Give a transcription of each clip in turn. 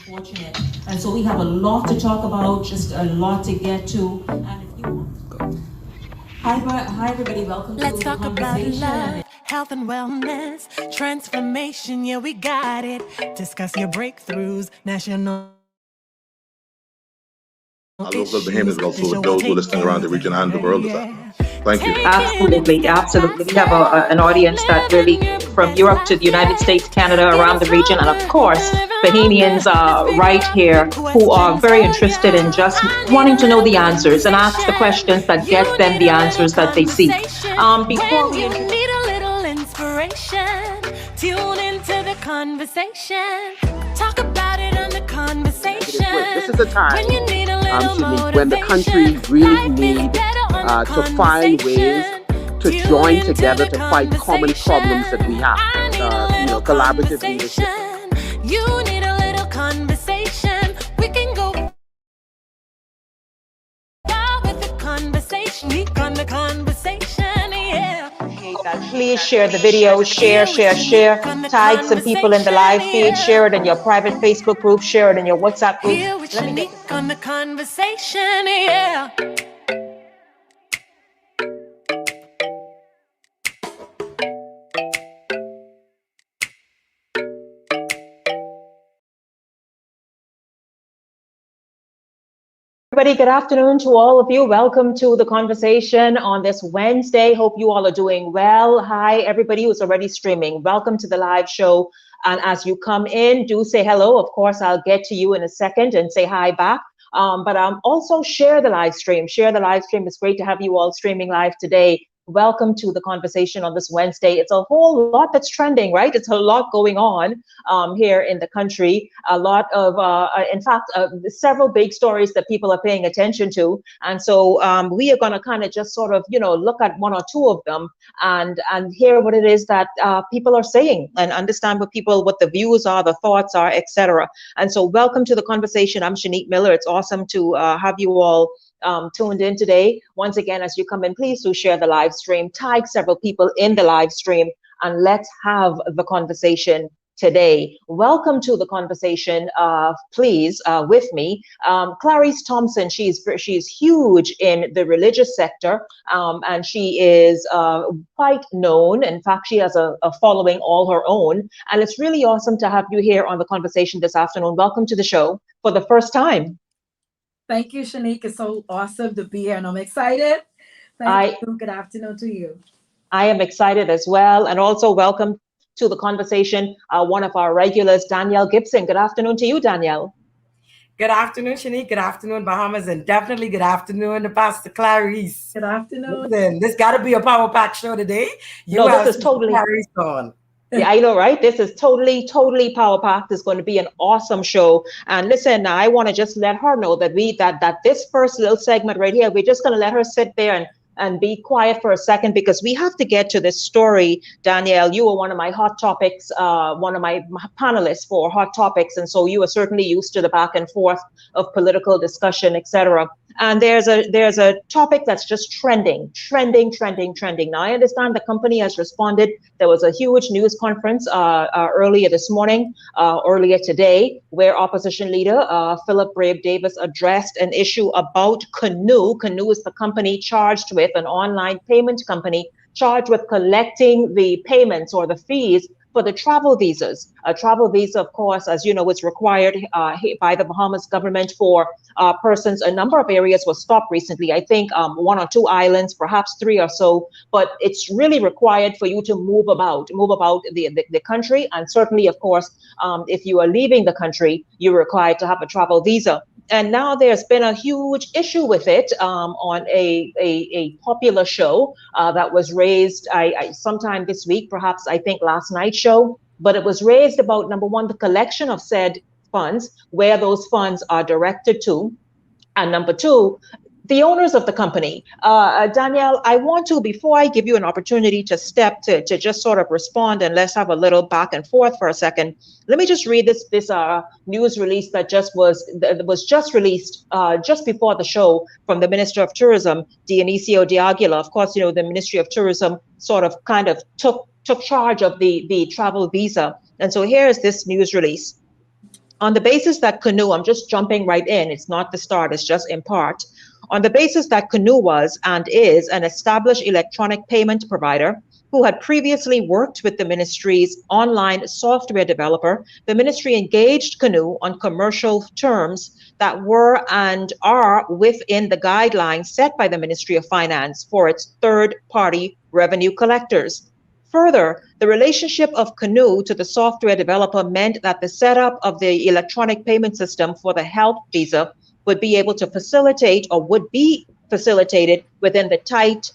Fortunate. And so we have a lot to talk about, just a lot to get to. And if you want, hi everybody, welcome Let's to the talk about conversation. love, health and wellness, transformation, yeah, we got it. Discuss your breakthroughs, national Our local issues. Bahamians, but The also show will those who are take listening around the over. region and the world this afternoon. Thank you. Absolutely, absolutely. We have an audience that really from Europe to the United States, Canada, around the region, and of course, Bahamians right here who are very interested in just wanting to know the answers and ask the questions that get them the answers that they seek. Before we When you need a little inspiration, tune into the conversation. Talk about it on the conversation. This is the time, When you need a little Shanique, when the country really need to find ways to join together to fight common problems that we have. Collaborative leadership. You need a little conversation. We can go with the conversation. We on the conversation, yeah. please share the video, share. Tag some people in the live feed, share it in your private Facebook group, share it in your WhatsApp group. Here with Shanique on the conversation, yeah. Everybody, good afternoon to all of you. Welcome to the conversation on this Wednesday. Hope you all are doing well. Hi, everybody who's already streaming. Welcome to the live show. And as you come in, do say hello. Of course, I'll get to you in a second and say hi back. But also share the live stream. Share the live stream. It's great to have you all streaming live today. Welcome to the conversation on this Wednesday. It's a whole lot that's trending, right? It's a lot going on here in the country. A lot of, in fact, several big stories that people are paying attention to. And so we are going to kind of just sort of, look at one or two of them and hear what it is that people are saying and understand what the views are, the thoughts are, etc. And so welcome to the conversation. I'm Shanique Miller. It's awesome to have you all tuned in today. Once again, as you come in, please do share the live stream, tag several people in the live stream, and let's have the conversation today. Welcome to the conversation, please, with me. Clarice Thompson, she's huge in the religious sector, and she is quite known. In fact, she has a following all her own, and it's really awesome to have you here on the conversation this afternoon. Welcome to the show for the first time. Thank you, Shanique. It's so awesome to be here, and I'm excited. Thank you. Good afternoon to you. I am excited as well, and also welcome to the conversation, one of our regulars, Danielle Gibson. Good afternoon to you, Danielle. Good afternoon, Shanique. Good afternoon, Bahamas, and definitely good afternoon to Pastor Clarice. Good afternoon. Listen, this got to be a power pack show today. This is totally Clarice on. Yeah, I know, right? This is totally power packed. It's going to be an awesome show. And listen, I want to just let her know that that this first little segment right here, we're just going to let her sit there and be quiet for a second, because we have to get to this story. Danielle, you were one of my hot topics, one of my panelists for hot topics, and so you are certainly used to the back and forth of political discussion, etc. And there's a topic that's just trending. Now, I understand the company has responded. There was a huge news conference earlier this morning, earlier today, where opposition leader Philip Brave Davis addressed an issue about Canoe. Canoe is the company charged with, an online payment company charged with collecting the payments or the fees for the travel visas. A travel visa, of course, as you know, is required by the Bahamas government for persons. A number of areas was stopped recently. I think one or two islands, perhaps three or so, but it's really required for you to move about the country. And certainly, of course, if you are leaving the country, you're required to have a travel visa. And now there's been a huge issue with it on a popular show that was raised sometime this week, perhaps I think last night's show. But it was raised about, number one, the collection of said funds, where those funds are directed to, and number two, the owners of the company. Danielle, I want to, before I give you an opportunity to to just sort of respond, and let's have a little back and forth for a second, let me just read this news release that was just released just before the show from the Minister of Tourism, Dionisio de Aguila. Of course, the Ministry of Tourism sort of kind of took charge of the travel visa. And so here is this news release. On the basis that Canoe, I'm just jumping right in, it's not the start, it's just in part. On the basis that Canoe was and is an established electronic payment provider who had previously worked with the ministry's online software developer, the ministry engaged Canoe on commercial terms that were and are within the guidelines set by the Ministry of Finance for its third-party revenue collectors. Further, the relationship of Canoe to the software developer meant that the setup of the electronic payment system for the health visa would be able to facilitate or would be facilitated within the tight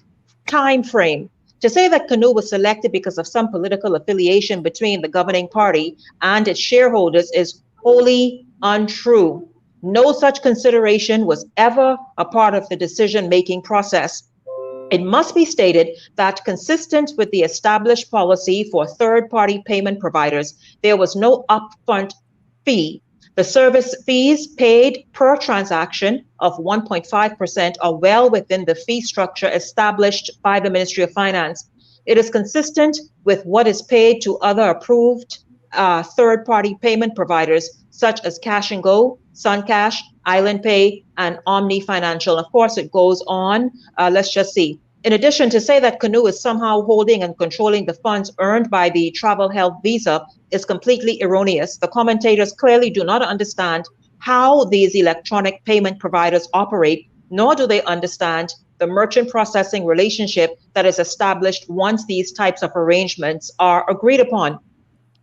time frame. To say that Canoe was selected because of some political affiliation between the governing party and its shareholders is wholly untrue. No such consideration was ever a part of the decision-making process. It must be stated that consistent with the established policy for third-party payment providers, there was no upfront fee. The service fees paid per transaction of 1.5% are well within the fee structure established by the Ministry of Finance. It is consistent with what is paid to other approved third-party payment providers, such as Cash and Go, SunCash, Island Pay, and Omni Financial. Of course, it goes on. Let's just see. In addition, to say that Canoe is somehow holding and controlling the funds earned by the travel health visa is completely erroneous. The commentators clearly do not understand how these electronic payment providers operate, nor do they understand the merchant processing relationship that is established once these types of arrangements are agreed upon.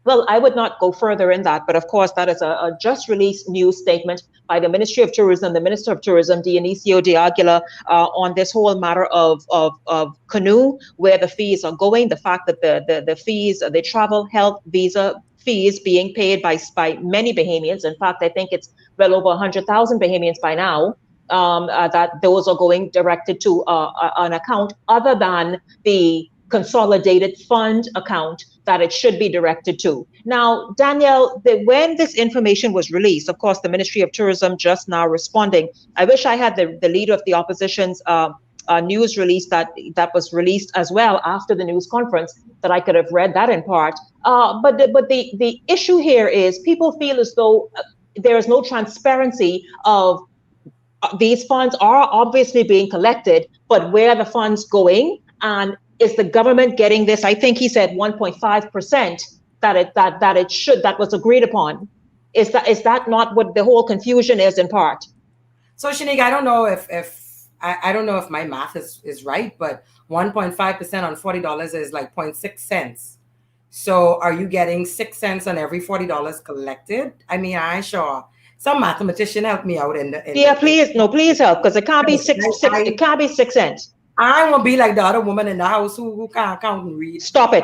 Well, I would not go further in that, but of course, that is a just released news statement by the Ministry of Tourism, the Minister of Tourism, Dionisio de Aguila, on this whole matter of Canoe, where the fees are going, the fact that the fees, the travel health visa fees being paid by many Bahamians. In fact, I think it's well over 100,000 Bahamians by now, that those are going directed to an account other than the consolidated fund account that it should be directed to. Now, Danielle, when this information was released, of course, the Ministry of Tourism just now responding. I wish I had the leader of the opposition's news release that was released as well after the news conference, that I could have read that in part. But the issue here is people feel as though there is no transparency of these funds are obviously being collected, but where are the funds going? And is the government getting this? I think he said 1.5% that was agreed upon. Is that not what the whole confusion is in part? So Shanique, I don't know I don't know if my math is right, but 1.5% on $40 is like 0.6 cents. So are you getting 6 cents on every $40 collected? I mean, I sure. Some mathematician help me out please help, because it can't be it can't be 6 cents. I won't be like the other woman in the house who can't count and read. Stop.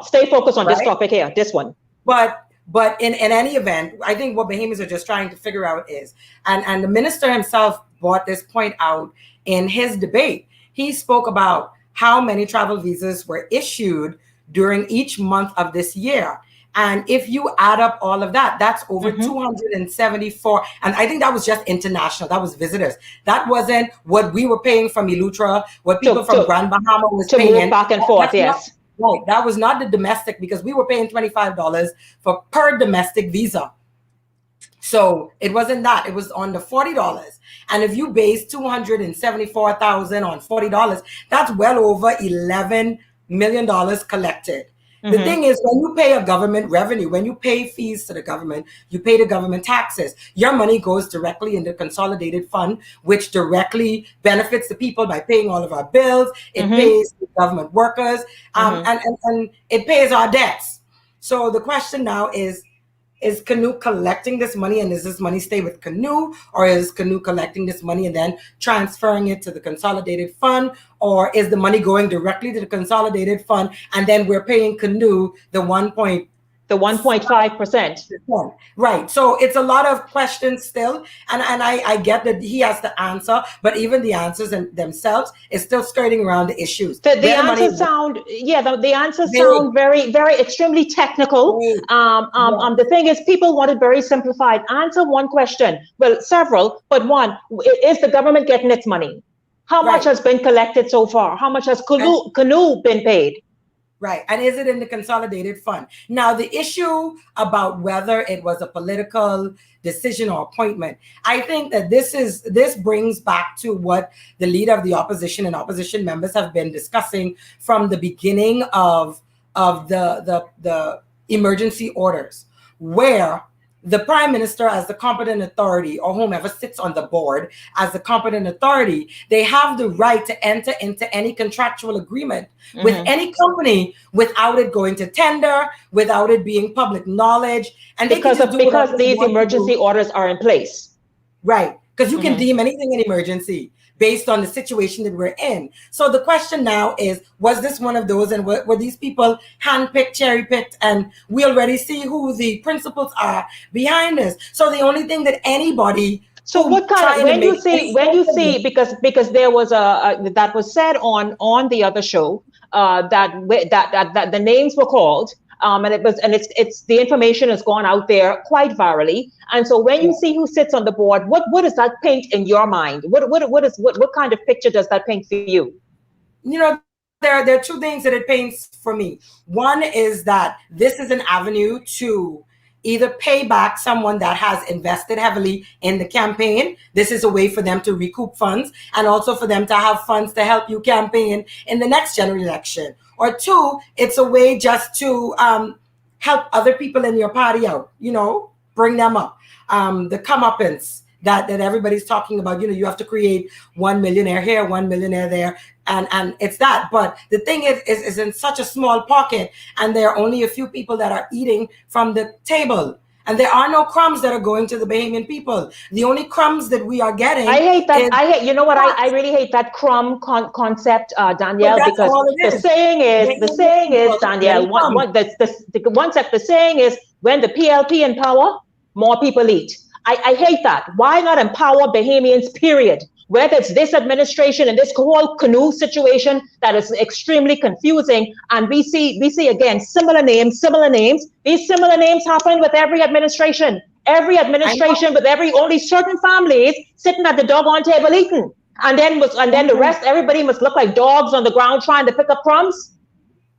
Stay focused on this topic here, this one. But in any event, I think what Bahamians are just trying to figure out is, and the minister himself brought this point out in his debate. He spoke about how many travel visas were issued during each month of this year. And if you add up all of that, that's over 274. And I think that was just international. That was visitors. That wasn't what we were paying from Elutra, what people from Grand Bahama was paying. Move back and forth, yes. Right. That was not the domestic, because we were paying $25 per domestic visa. So it wasn't that. It was on the $40. And if you base 274,000 on $40, that's well over $11 million collected. The thing is, when you pay a government revenue, when you pay fees to the government, you pay the government taxes. Your money goes directly in the consolidated fund, which directly benefits the people by paying all of our bills. It pays the government workers, and it pays our debts. So the question now is Canoe collecting this money, and does this money stay with Canoe, or is Canoe collecting this money and then transferring it to the consolidated fund, or is the money going directly to the consolidated fund and then we're paying Canoe the 1.5%? Right. So it's a lot of questions still, and I get that he has to answer, but even the answers themselves is still skirting around the issues. The answers sound very, very extremely technical. The thing is, people want it very simplified. Answer one question. Well, several, but one: is the government getting its money? How much has been collected so far? How much has Canoe been paid? Right. And is it in the consolidated fund? Now, the issue about whether it was a political decision or appointment, I think that this brings back to what the leader of the opposition and opposition members have been discussing from the beginning of the emergency orders, where the prime minister, as the competent authority, or whomever sits on the board as the competent authority, they have the right to enter into any contractual agreement with any company without it going to tender, without it being public knowledge, and because these emergency orders are in place. Right, because you can deem anything an emergency based on the situation that we're in. So the question now is, was this one of those, and were these people handpicked, cherry-picked, and we already see who the principals are behind this? So the only thing that anybody... So what kind of, when you see, because there was that was said on the other show, that the names were called, and it's the information has gone out there quite virally. And so when you see who sits on the board, what does that paint in your mind? What kind of picture does that paint for you? You know, there are two things that it paints for me. One is that this is an avenue to either pay back someone that has invested heavily in the campaign. This is a way for them to recoup funds, and also for them to have funds to help you campaign in the next general election. Or two, it's a way just to help other people in your party out, you know, bring them up. The comeuppance that everybody's talking about, you know, you have to create 1 millionaire here, 1 millionaire there, and it's that. But the thing is in such a small pocket, and there are only a few people that are eating from the table. And there are no crumbs that are going to the Bahamian people. The only crumbs that we are getting. I hate that. You know what? I really hate that crumb concept, Danielle, because the saying is, Danielle, the saying is, when the PLP in power, more people eat. I hate that. Why not empower Bahamians, period? Whether it's this administration and this whole canoe situation that is extremely confusing, and we see again similar names. These similar names happen with every administration. Every administration with only certain families sitting at the doggone table eating, and then the rest, everybody must look like dogs on the ground trying to pick up crumbs.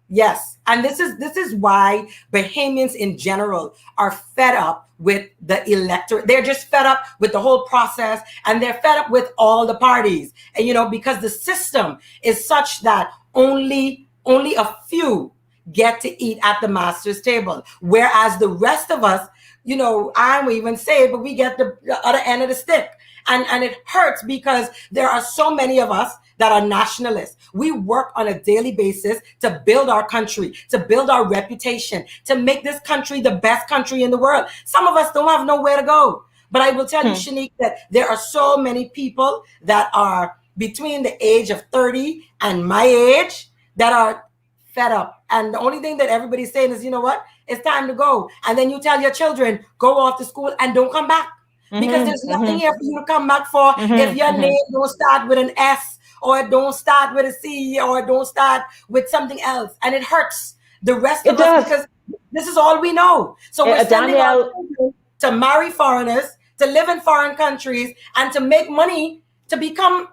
Yes, and this is why Bahamians in general are fed up with the electorate. They're just fed up with the whole process, and they're fed up with all the parties. And you know, because the system is such that only a few get to eat at the master's table, whereas the rest of us, you know, I won't even say it, but we get the other end of the stick. And it hurts because there are so many of us that are nationalists. We work on a daily basis to build our country, to build our reputation, to make this country the best country in the world. Some of us don't have nowhere to go. But I will tell you, Shanique, that there are so many people that are between the age of 30 and my age that are fed up. And the only thing that everybody's saying is, you know what? It's time to go. And then you tell your children, go off to school and don't come back. Because there's nothing here for you to come back for if your name don't start with an S, or it don't start with a C, or it don't start with something else. And it hurts the rest of us because this is all we know. So we're sending our children to marry foreigners, to live in foreign countries, and to make money to become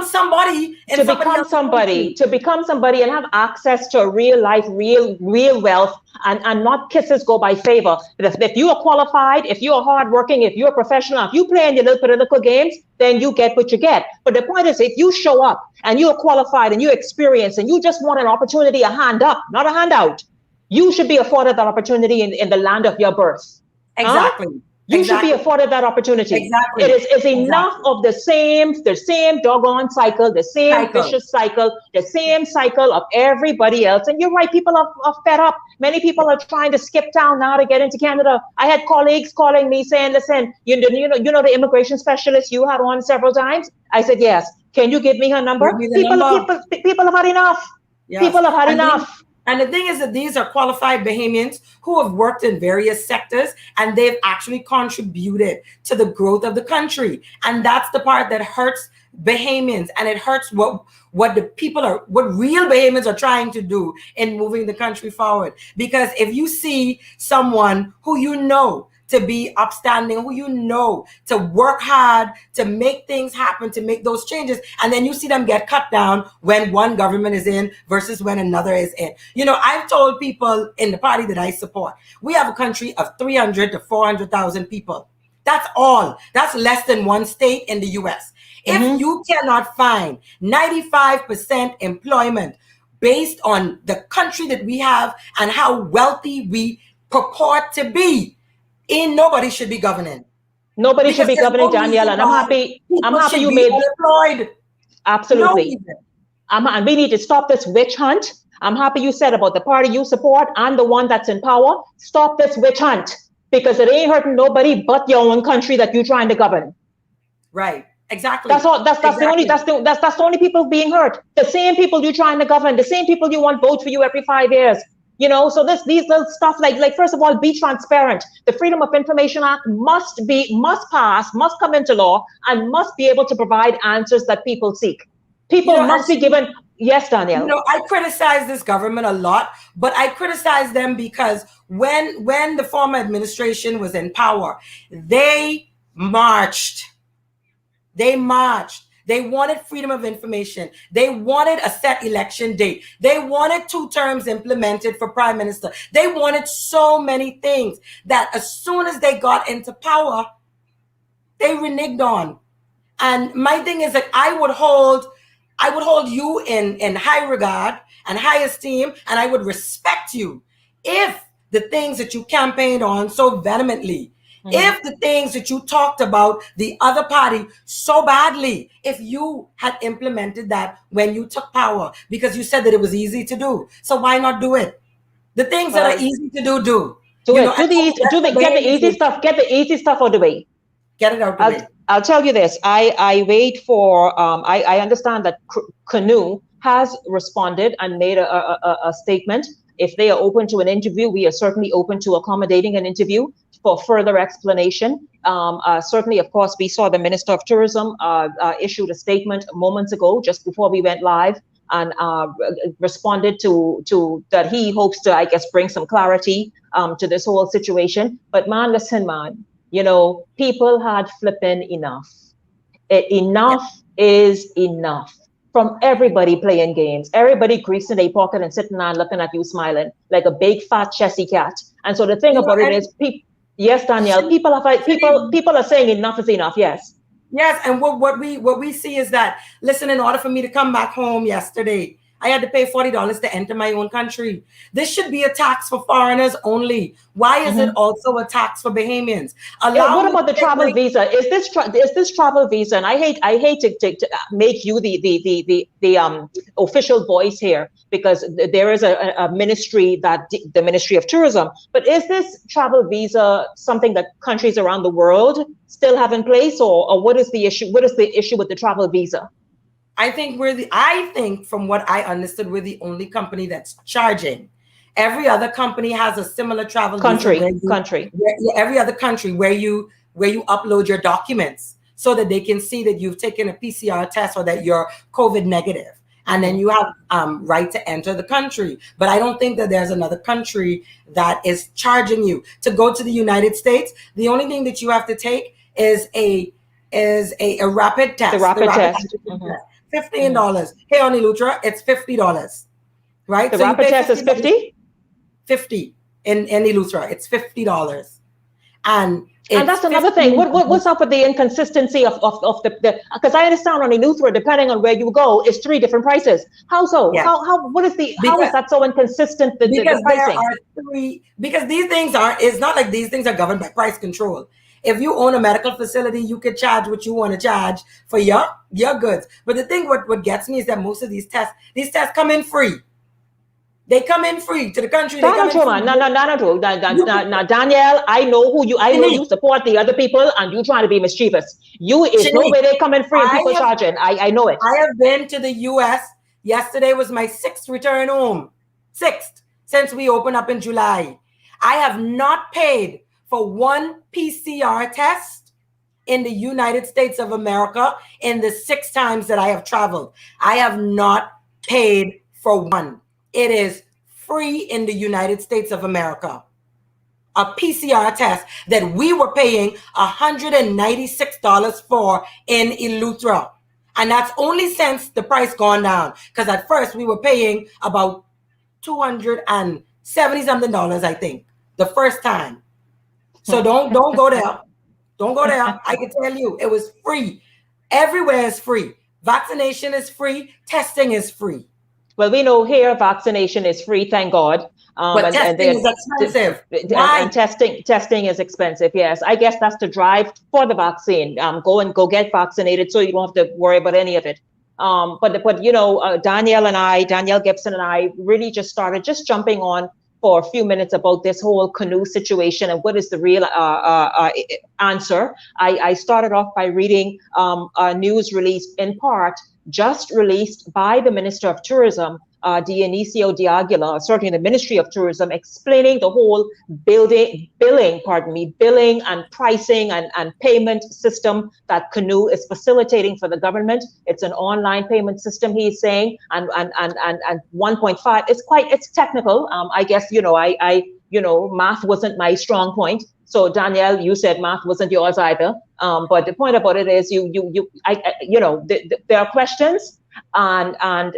somebody, to become somebody and have access to a real life, real wealth, and not kisses go by favor. If you are qualified, if you are hardworking, if you're a professional, if you play in your little political games, then you get what you get. But the point is, if you show up and you're qualified and you're experienced and you just want an opportunity, a hand up, not a handout, you should be afforded that opportunity in the land of your birth. Exactly. You should be afforded that opportunity. Exactly. It's enough of the same doggone cycle, the same vicious cycle, the same cycle of everybody else. And you're right, people are fed up. Many people are trying to skip town now to get into Canada. I had colleagues calling me saying, listen, you know the immigration specialist you had on several times? I said, yes. Can you give me her number? People have had enough. Yes. People have had enough. And the thing is that these are qualified Bahamians who have worked in various sectors, and they've actually contributed to the growth of the country. And that's the part that hurts Bahamians, and it hurts what real Bahamians are trying to do in moving the country forward. Because if you see someone who you know to be upstanding, who you know to work hard, to make things happen, to make those changes. And then you see them get cut down when one government is in versus when another is in. You know, I've told people in the party that I support, we have a country of 300 to 400,000 people. That's all. That's less than one state in the US. If you cannot find 95% employment based on the country that we have and how wealthy we purport to be, nobody should be governing. Nobody should be governing, Danielle, and I'm happy you made unemployed. Absolutely. And we need to stop this witch hunt. I'm happy you said about the party you support and the one that's in power. Stop this witch hunt, because it ain't hurting nobody but your own country that you're trying to govern. Right. Exactly. That's all. That's the only people being hurt. The same people you're trying to govern. The same people you want vote for you every 5 years. You know, so these little stuff like first of all, be transparent. The Freedom of Information Act must pass, must come into law, and must be able to provide answers that people seek. People must be given. Yes, Danielle. You know, I criticize this government a lot, but I criticize them because when the former administration was in power, they marched. They wanted freedom of information. They wanted a set election date. They wanted 2 terms implemented for prime minister. They wanted so many things that as soon as they got into power, they reneged on. And my thing is that I would hold you in high regard and high esteem, and I would respect you if the things that you campaigned on so vehemently, if the things that you talked about the other party so badly, if you had implemented that when you took power, because you said that it was easy to do. So why not do it? The things that are easy to do. Get the easy stuff. Get the easy stuff out of the way. Get it out of the way. I'll tell you this. I wait for. I understand that Canoe has responded and made a statement. If they are open to an interview, we are certainly open to accommodating an interview for further explanation. Certainly, of course, we saw the Minister of Tourism issued a statement moments ago, just before we went live, and responded to that he hopes to, I guess, bring some clarity to this whole situation. But man, listen, man, you know, people had flipping enough. Enough is enough. From everybody playing games, everybody greasing their pocket and sitting there looking at you smiling like a big fat chessy cat. And so the thing about it is, yes, Danielle, people are saying enough is enough. Yes. Yes, and what we see is that, listen, in order for me to come back home yesterday, I had to pay $40 to enter my own country. This should be a tax for foreigners only. Why is it also a tax for Bahamians? What about the travel visa? Is this travel visa? And I hate to make you the official voice here, because there is a ministry, that the Ministry of Tourism. But is this travel visa something that countries around the world still have in place, or what is the issue? What is the issue with the travel visa? I think from what I understood, we're the only company that's charging. Every other company has a similar travel country. Every other country where you upload your documents so that they can see that you've taken a PCR test or that you're COVID negative, and then you have right to enter the country. But I don't think that there's another country that is charging you to go to the United States. The only thing that you have to take is a rapid test. The rapid test. $15. Hey, on Elutra, it's $50, right? The rapid test is $50? $50 in Elutra, it's $50. And that's another thing. What's up with the inconsistency of the because I understand on Elutra, depending on where you go, it's 3 different prices. How so? Yes. How is that so inconsistent? The because pricing? There are 3, because these things it's not like these things are governed by price control. If you own a medical facility, you could charge what you want to charge for your goods. But the thing what gets me is that most of these tests come in free. They come in free to the country. That's not true, man. No, Danielle, I know you support the other people, and you trying to be mischievous. No way they come in free and people charging. I know it. I have been to the US. Yesterday was my 6th return home. 6th since we opened up in July. I have not paid for 1 PCR test in the United States of America in the 6 times that I have traveled. I have not paid for 1. It is free in the United States of America. a PCR test that we were paying $196 for in Eleuthera. And that's only since the price gone down. Because at first we were paying about $270 something, I think, the first time. So don't go there. Don't go there. I can tell you, it was free. Everywhere is free. Vaccination is free. Testing is free. Well, we know here vaccination is free, thank God. But testing is expensive. Why? And testing is expensive. Yes, I guess that's the drive for the vaccine. Go get vaccinated, so you don't have to worry about any of it. But you know, Danielle Gibson and I really just started jumping on for a few minutes about this whole canoe situation and what is the real answer. I started off by reading a news release, in part just released by the Minister of Tourism, Dionisio de Aguilar, certainly the Ministry of Tourism, explaining the whole billing and pricing and payment system that Canoe is facilitating for the government. It's an online payment system, he's saying, and 1.5. It's technical. I guess I math wasn't my strong point. So Danielle, you said math wasn't yours either. But the point about it is, there are questions, and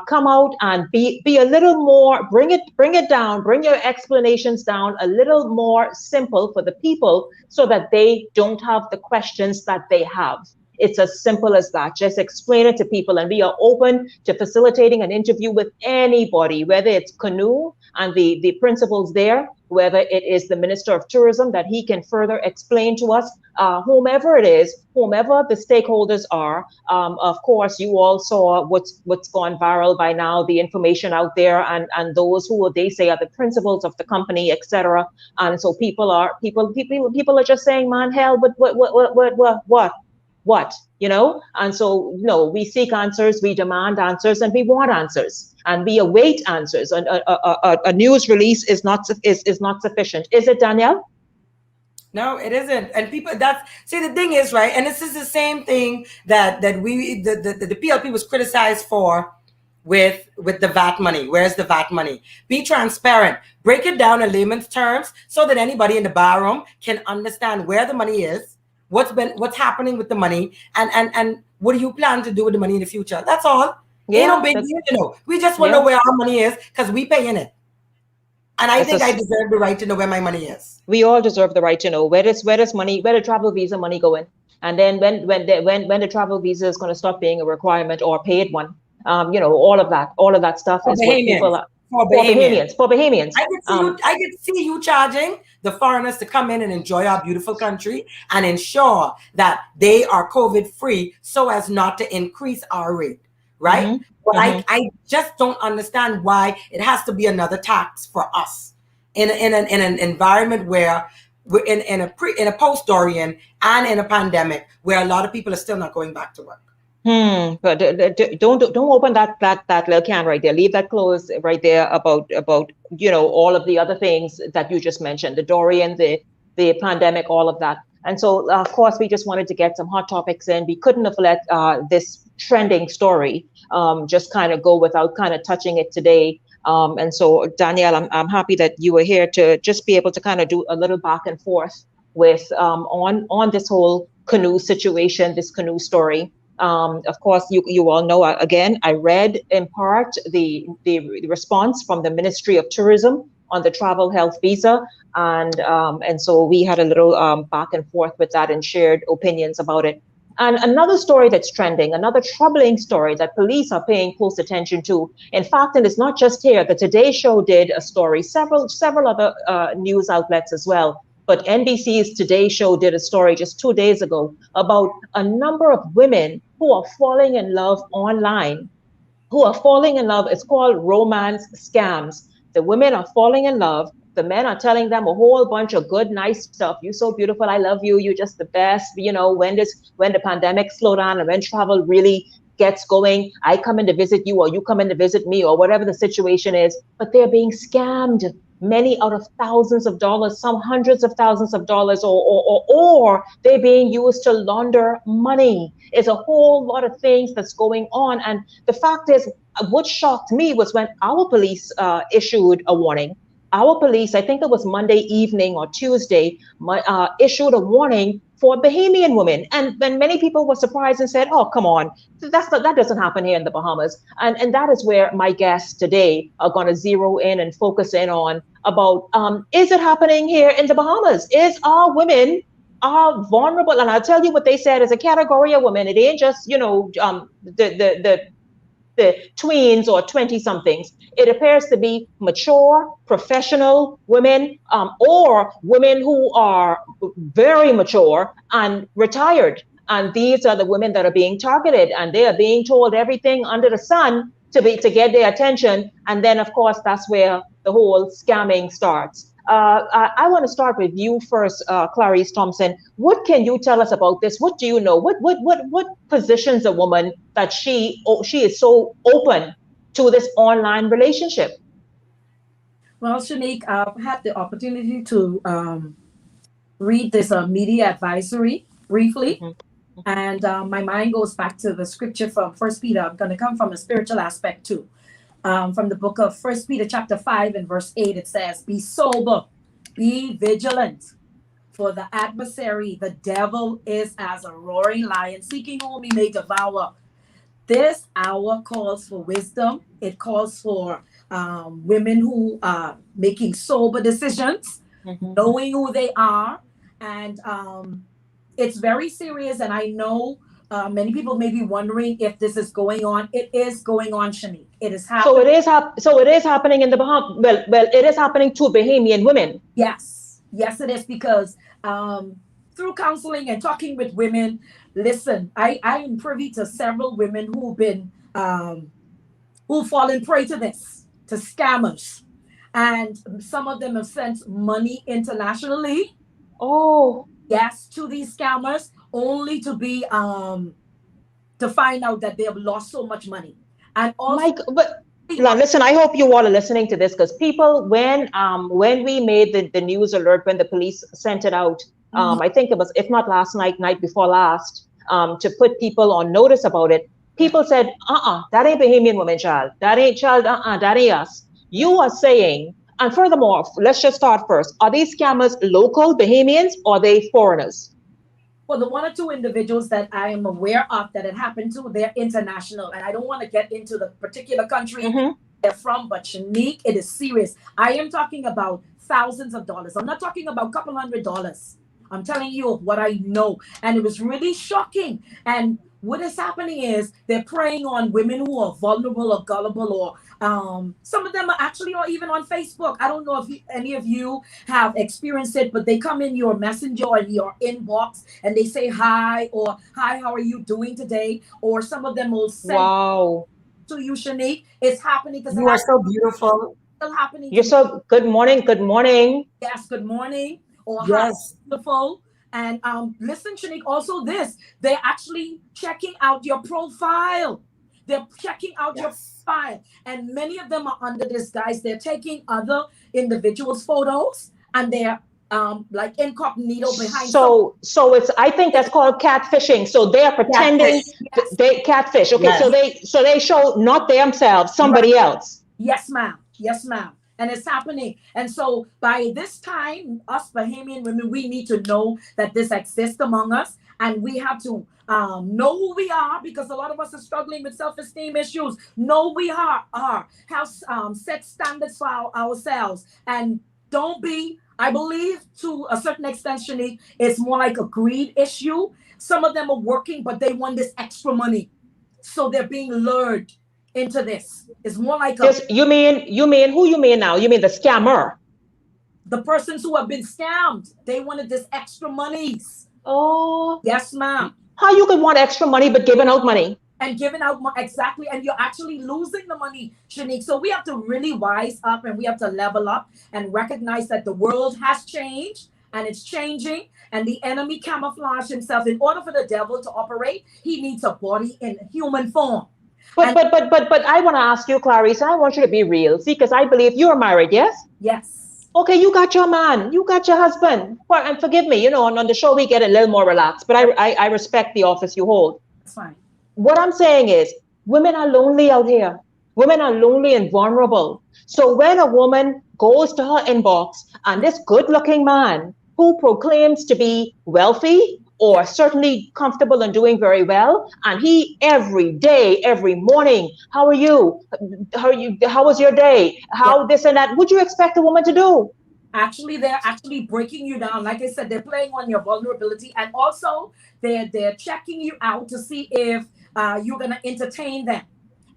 come out and be a little more, bring it down, bring your explanations down a little more simple for the people, so that they don't have the questions that they have. It's as simple as that. Just explain it to people, and we are open to facilitating an interview with anybody, whether it's Canoe and the principals there, whether it is the Minister of Tourism, that he can further explain to us, whomever it is, whomever the stakeholders are. Of course, you all saw what's gone viral by now, the information out there, and those who they say are the principals of the company, etc. And so people are just saying, man, hell, but what, and so we seek answers, we demand answers, and we want answers, and we await answers. And a news release is not sufficient, is it, Danielle? No, it isn't. And people, the thing is, right, and this is the same thing that we the PLP was criticized for with the VAT money. Where's the VAT money? Be transparent, break it down in layman's terms, so that anybody in the bar room can understand where the money is, what's happening with the money, and what do you plan to do with the money in the future. That's all. Ain't no big deal, We just want to know where our money is, because we pay in it. And I think I deserve the right to know where my money is. We all deserve the right to know where does the travel visa money going, and then when the travel visa is going to stop being a requirement or paid one. All of that stuff is what people are. For Bahamians. I could see you charging the foreigners to come in and enjoy our beautiful country and ensure that they are COVID free, so as not to increase our rate, right? Mm-hmm. But I just don't understand why it has to be another tax for us in an environment where we're in a post-Dorian and in a pandemic where a lot of people are still not going back to work. But don't open that little can right there. Leave that closed right there about all of the other things that you just mentioned, the Dorian, the pandemic, all of that. And so of course we just wanted to get some hot topics in. We couldn't have let this trending story just kind of go without kind of touching it today. And so Danielle, I'm happy that you were here to just be able to kind of do a little back and forth with on this whole Canoe situation, this Canoe story. Of course, you all know, again, I read in part the response from the Ministry of Tourism on the travel health visa. And so we had a little back and forth with that and shared opinions about it. And another story that's trending, another troubling story that police are paying close attention to. In fact, and it's not just here, the Today Show did a story, several other news outlets as well. But NBC's Today Show did a story just 2 days ago about a number of women who are falling in love online, It's called romance scams. The women are falling in love. The men are telling them a whole bunch of good, nice stuff. You're so beautiful. I love you. You're just the best. When the pandemic slow down and when travel really gets going, I come in to visit you, or you come in to visit me, or whatever the situation is. But they're being scammed. Many out of thousands of dollars, some hundreds of thousands of dollars, or they're being used to launder money. It's a whole lot of things that's going on. And the fact is, what shocked me was when our police issued a warning. our police, I think it was Monday evening or Tuesday, issued a warning for Bahamian women. And then many people were surprised and said, oh, come on, that doesn't happen here in the Bahamas. And that is where my guests today are going to zero in and focus in on about, is it happening here in the Bahamas? Is our women are vulnerable? And I'll tell you what they said as a category of women. It ain't just, the tweens or 20-somethings. It appears to be mature, professional women, or women who are very mature and retired. And these are the women that are being targeted, and they are being told everything under the sun to get their attention. And then, of course, that's where the whole scamming starts. I want to start with you first, Clarice Thompson. What can you tell us about this? What do you know? What positions a woman that she is so open to this online relationship? Well, Shanique, I've had the opportunity to read this media advisory briefly. Mm-hmm. And my mind goes back to the scripture from 1 Peter. I'm going to come from a spiritual aspect too. From the book of 1 Peter chapter 5 and verse 8, it says, be sober, be vigilant, for the adversary, the devil, is as a roaring lion, seeking whom he may devour. This hour calls for wisdom. It calls for women who are making sober decisions, mm-hmm. knowing who they are. And it's very serious. And I know many people may be wondering if this is going on. It is going on, Shanique. It is happening. So it is happening in the Bahamas. Well, it is happening to Bahamian women. Yes, it is, because through counseling and talking with women, listen, I am privy to several women who've been who've fallen prey to this, to scammers, and some of them have sent money internationally. Oh, yes, to these scammers, only to be to find out that they have lost so much money. And also, listen, I hope you all are listening to this, because people, when we made the news alert, when the police sent it out, mm-hmm. I think it was, if not last night before last, to put people on notice about it, people said, that ain't Bahamian woman, child. That ain't child, that ain't us. You are saying, and furthermore, let's just start first. Are these scammers local Bahamians, or are they foreigners? Well, the one or two individuals that I am aware of that it happened to, they're international. And I don't want to get into the particular country mm-hmm. they're from, but Shanique, it is serious. I am talking about thousands of dollars. I'm not talking about a couple $100. I'm telling you what I know. And it was really shocking. And what is happening is they're preying on women who are vulnerable or gullible, or some of them are actually, or even on Facebook. I don't know if any of you have experienced it, but they come in your messenger or your inbox and they say hi, or hi, how are you doing today? Or some of them will send to you, Shanique. It's happening because you are so beautiful. It's still happening. You're so good morning. Good morning. Yes, good morning. Or yes, hi, beautiful. And listen, Shanique, also this, they're actually checking out your profile. They're checking out your file. And many of them are under this guise. They're taking other individuals' photos, and they're like incognito behind. So it's, I think that's called catfishing. So they're pretending they catfish. Okay, yes. so they show not themselves, somebody else. Yes, ma'am. Yes, ma'am. And it's happening. And so by this time, us Bahamian women, we need to know that this exists among us. And we have to know who we are, because a lot of us are struggling with self-esteem issues. Know who we are. Have set standards for ourselves. And don't be, I believe to a certain extent, Shanique, it's more like a greed issue. Some of them are working, but they want this extra money. So they're being lured into this. It's more like you mean who you mean now? You mean the scammer? The persons who have been scammed. They wanted this extra monies. Oh, yes, ma'am. How you could want extra money but giving out money? And giving out exactly, and you're actually losing the money, Shanique. So we have to really wise up, and we have to level up and recognize that the world has changed, and it's changing, and the enemy camouflage himself. In order for the devil to operate, he needs a body in human form. But I want to ask you, Clarice, I want you to be real. See, because I believe you're married, yes? Yes. Okay, you got your man, you got your husband. Well, and forgive me, on the show we get a little more relaxed, but I respect the office you hold. That's fine. What I'm saying is, women are lonely out here. Women are lonely and vulnerable. So when a woman goes to her inbox and this good-looking man who proclaims to be wealthy or certainly comfortable and doing very well, and he every day, every morning, how are you? How was your day? How this and that? Would you expect a woman to do? Actually, they're actually breaking you down. Like I said, they're playing on your vulnerability, and also they're checking you out to see if you're gonna entertain them.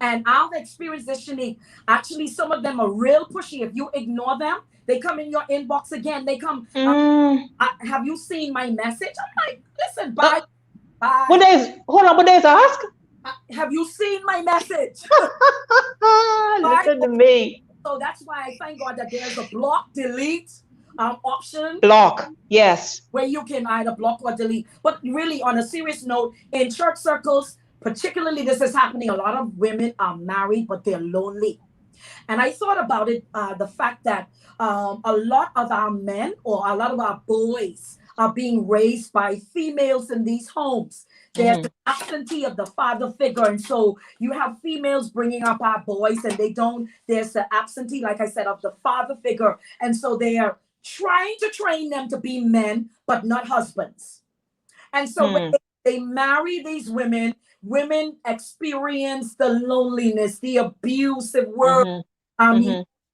And I've experienced this, Shanique. Actually, some of them are real pushy. If you ignore them, they come in your inbox again. They come, have you seen my message? I'm like, listen, bye. Hold on, what days ask? Have you seen my message? Listen to me. So that's why I thank God that there's a block, delete option. Block, yes. Where you can either block or delete. But really, on a serious note, in church circles, particularly this is happening, a lot of women are married, but they're lonely. And I thought about it, the fact that a lot of our men or a lot of our boys are being raised by females in these homes. There's the absentee of the father figure. And so you have females bringing up our boys and there's the absentee, like I said, of the father figure. And so they are trying to train them to be men, but not husbands. And so when they marry these women experience the loneliness, the abusive word.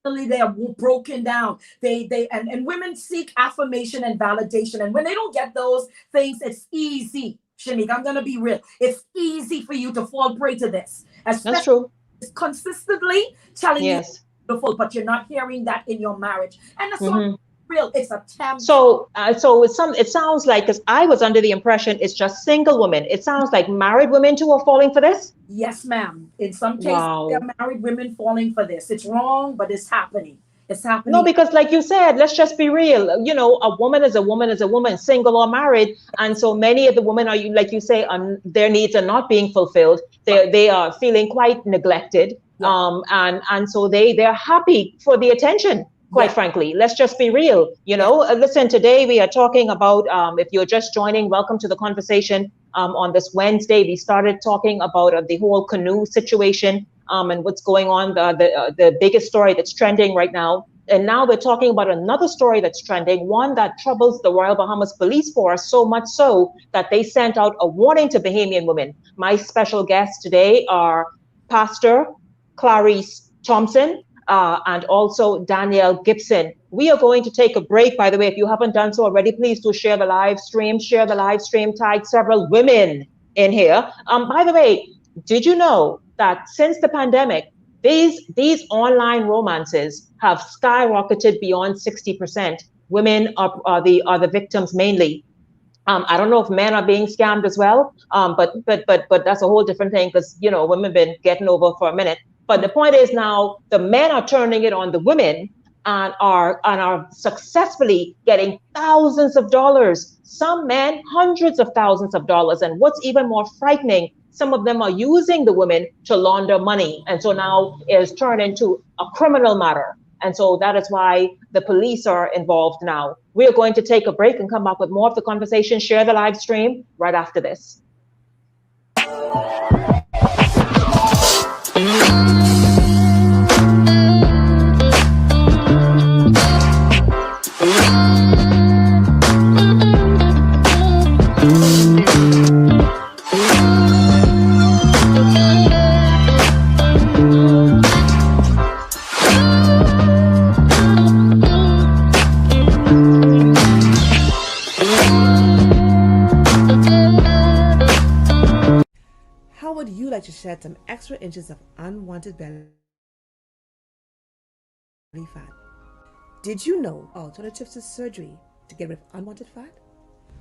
They are broken down. And women seek affirmation and validation. And when they don't get those things, it's easy. Shanique, I'm gonna be real. It's easy for you to fall prey to this. That's true. It's consistently telling you it's beautiful, but you're not hearing that in your marriage. And that's not real. It's a temp. So it sounds like, because I was under the impression it's just single women. It sounds like married women too are falling for this. Yes, ma'am. In some cases, there are married women falling for this. It's wrong, but it's happening. It's happening. No, because like you said, let's just be real. You know, a woman is a woman is a woman, single or married. And so many of the women are, like you say, their needs are not being fulfilled. They are feeling quite neglected. And so they're happy for the attention. Quite frankly, let's just be real. You know, listen, today we are talking about, if you're just joining, welcome to the conversation. On this Wednesday, we started talking about the whole canoe situation and what's going on, the biggest story that's trending right now. And now we're talking about another story that's trending, one that troubles the Royal Bahamas Police Force so much so that they sent out a warning to Bahamian women. My special guests today are Pastor Clarice Thompson, and also Danielle Gibson. We are going to take a break. By the way, if you haven't done so already, please do share the live stream, tag several women in here. By the way, did you know that since the pandemic, these online romances have skyrocketed beyond 60%. Women are the victims mainly. I don't know if men are being scammed as well, but that's a whole different thing, because you know women have been getting over for a minute. But the point is now the men are turning it on the women and are successfully getting thousands of dollars. Some men, hundreds of thousands of dollars. And what's even more frightening, some of them are using the women to launder money. And so now it has turned into a criminal matter. And so that is why the police are involved now. We are going to take a break and come back with more of the conversation. Share the live stream right after this. To shed some extra inches of unwanted belly fat. Did you know alternatives to surgery to get rid of unwanted fat?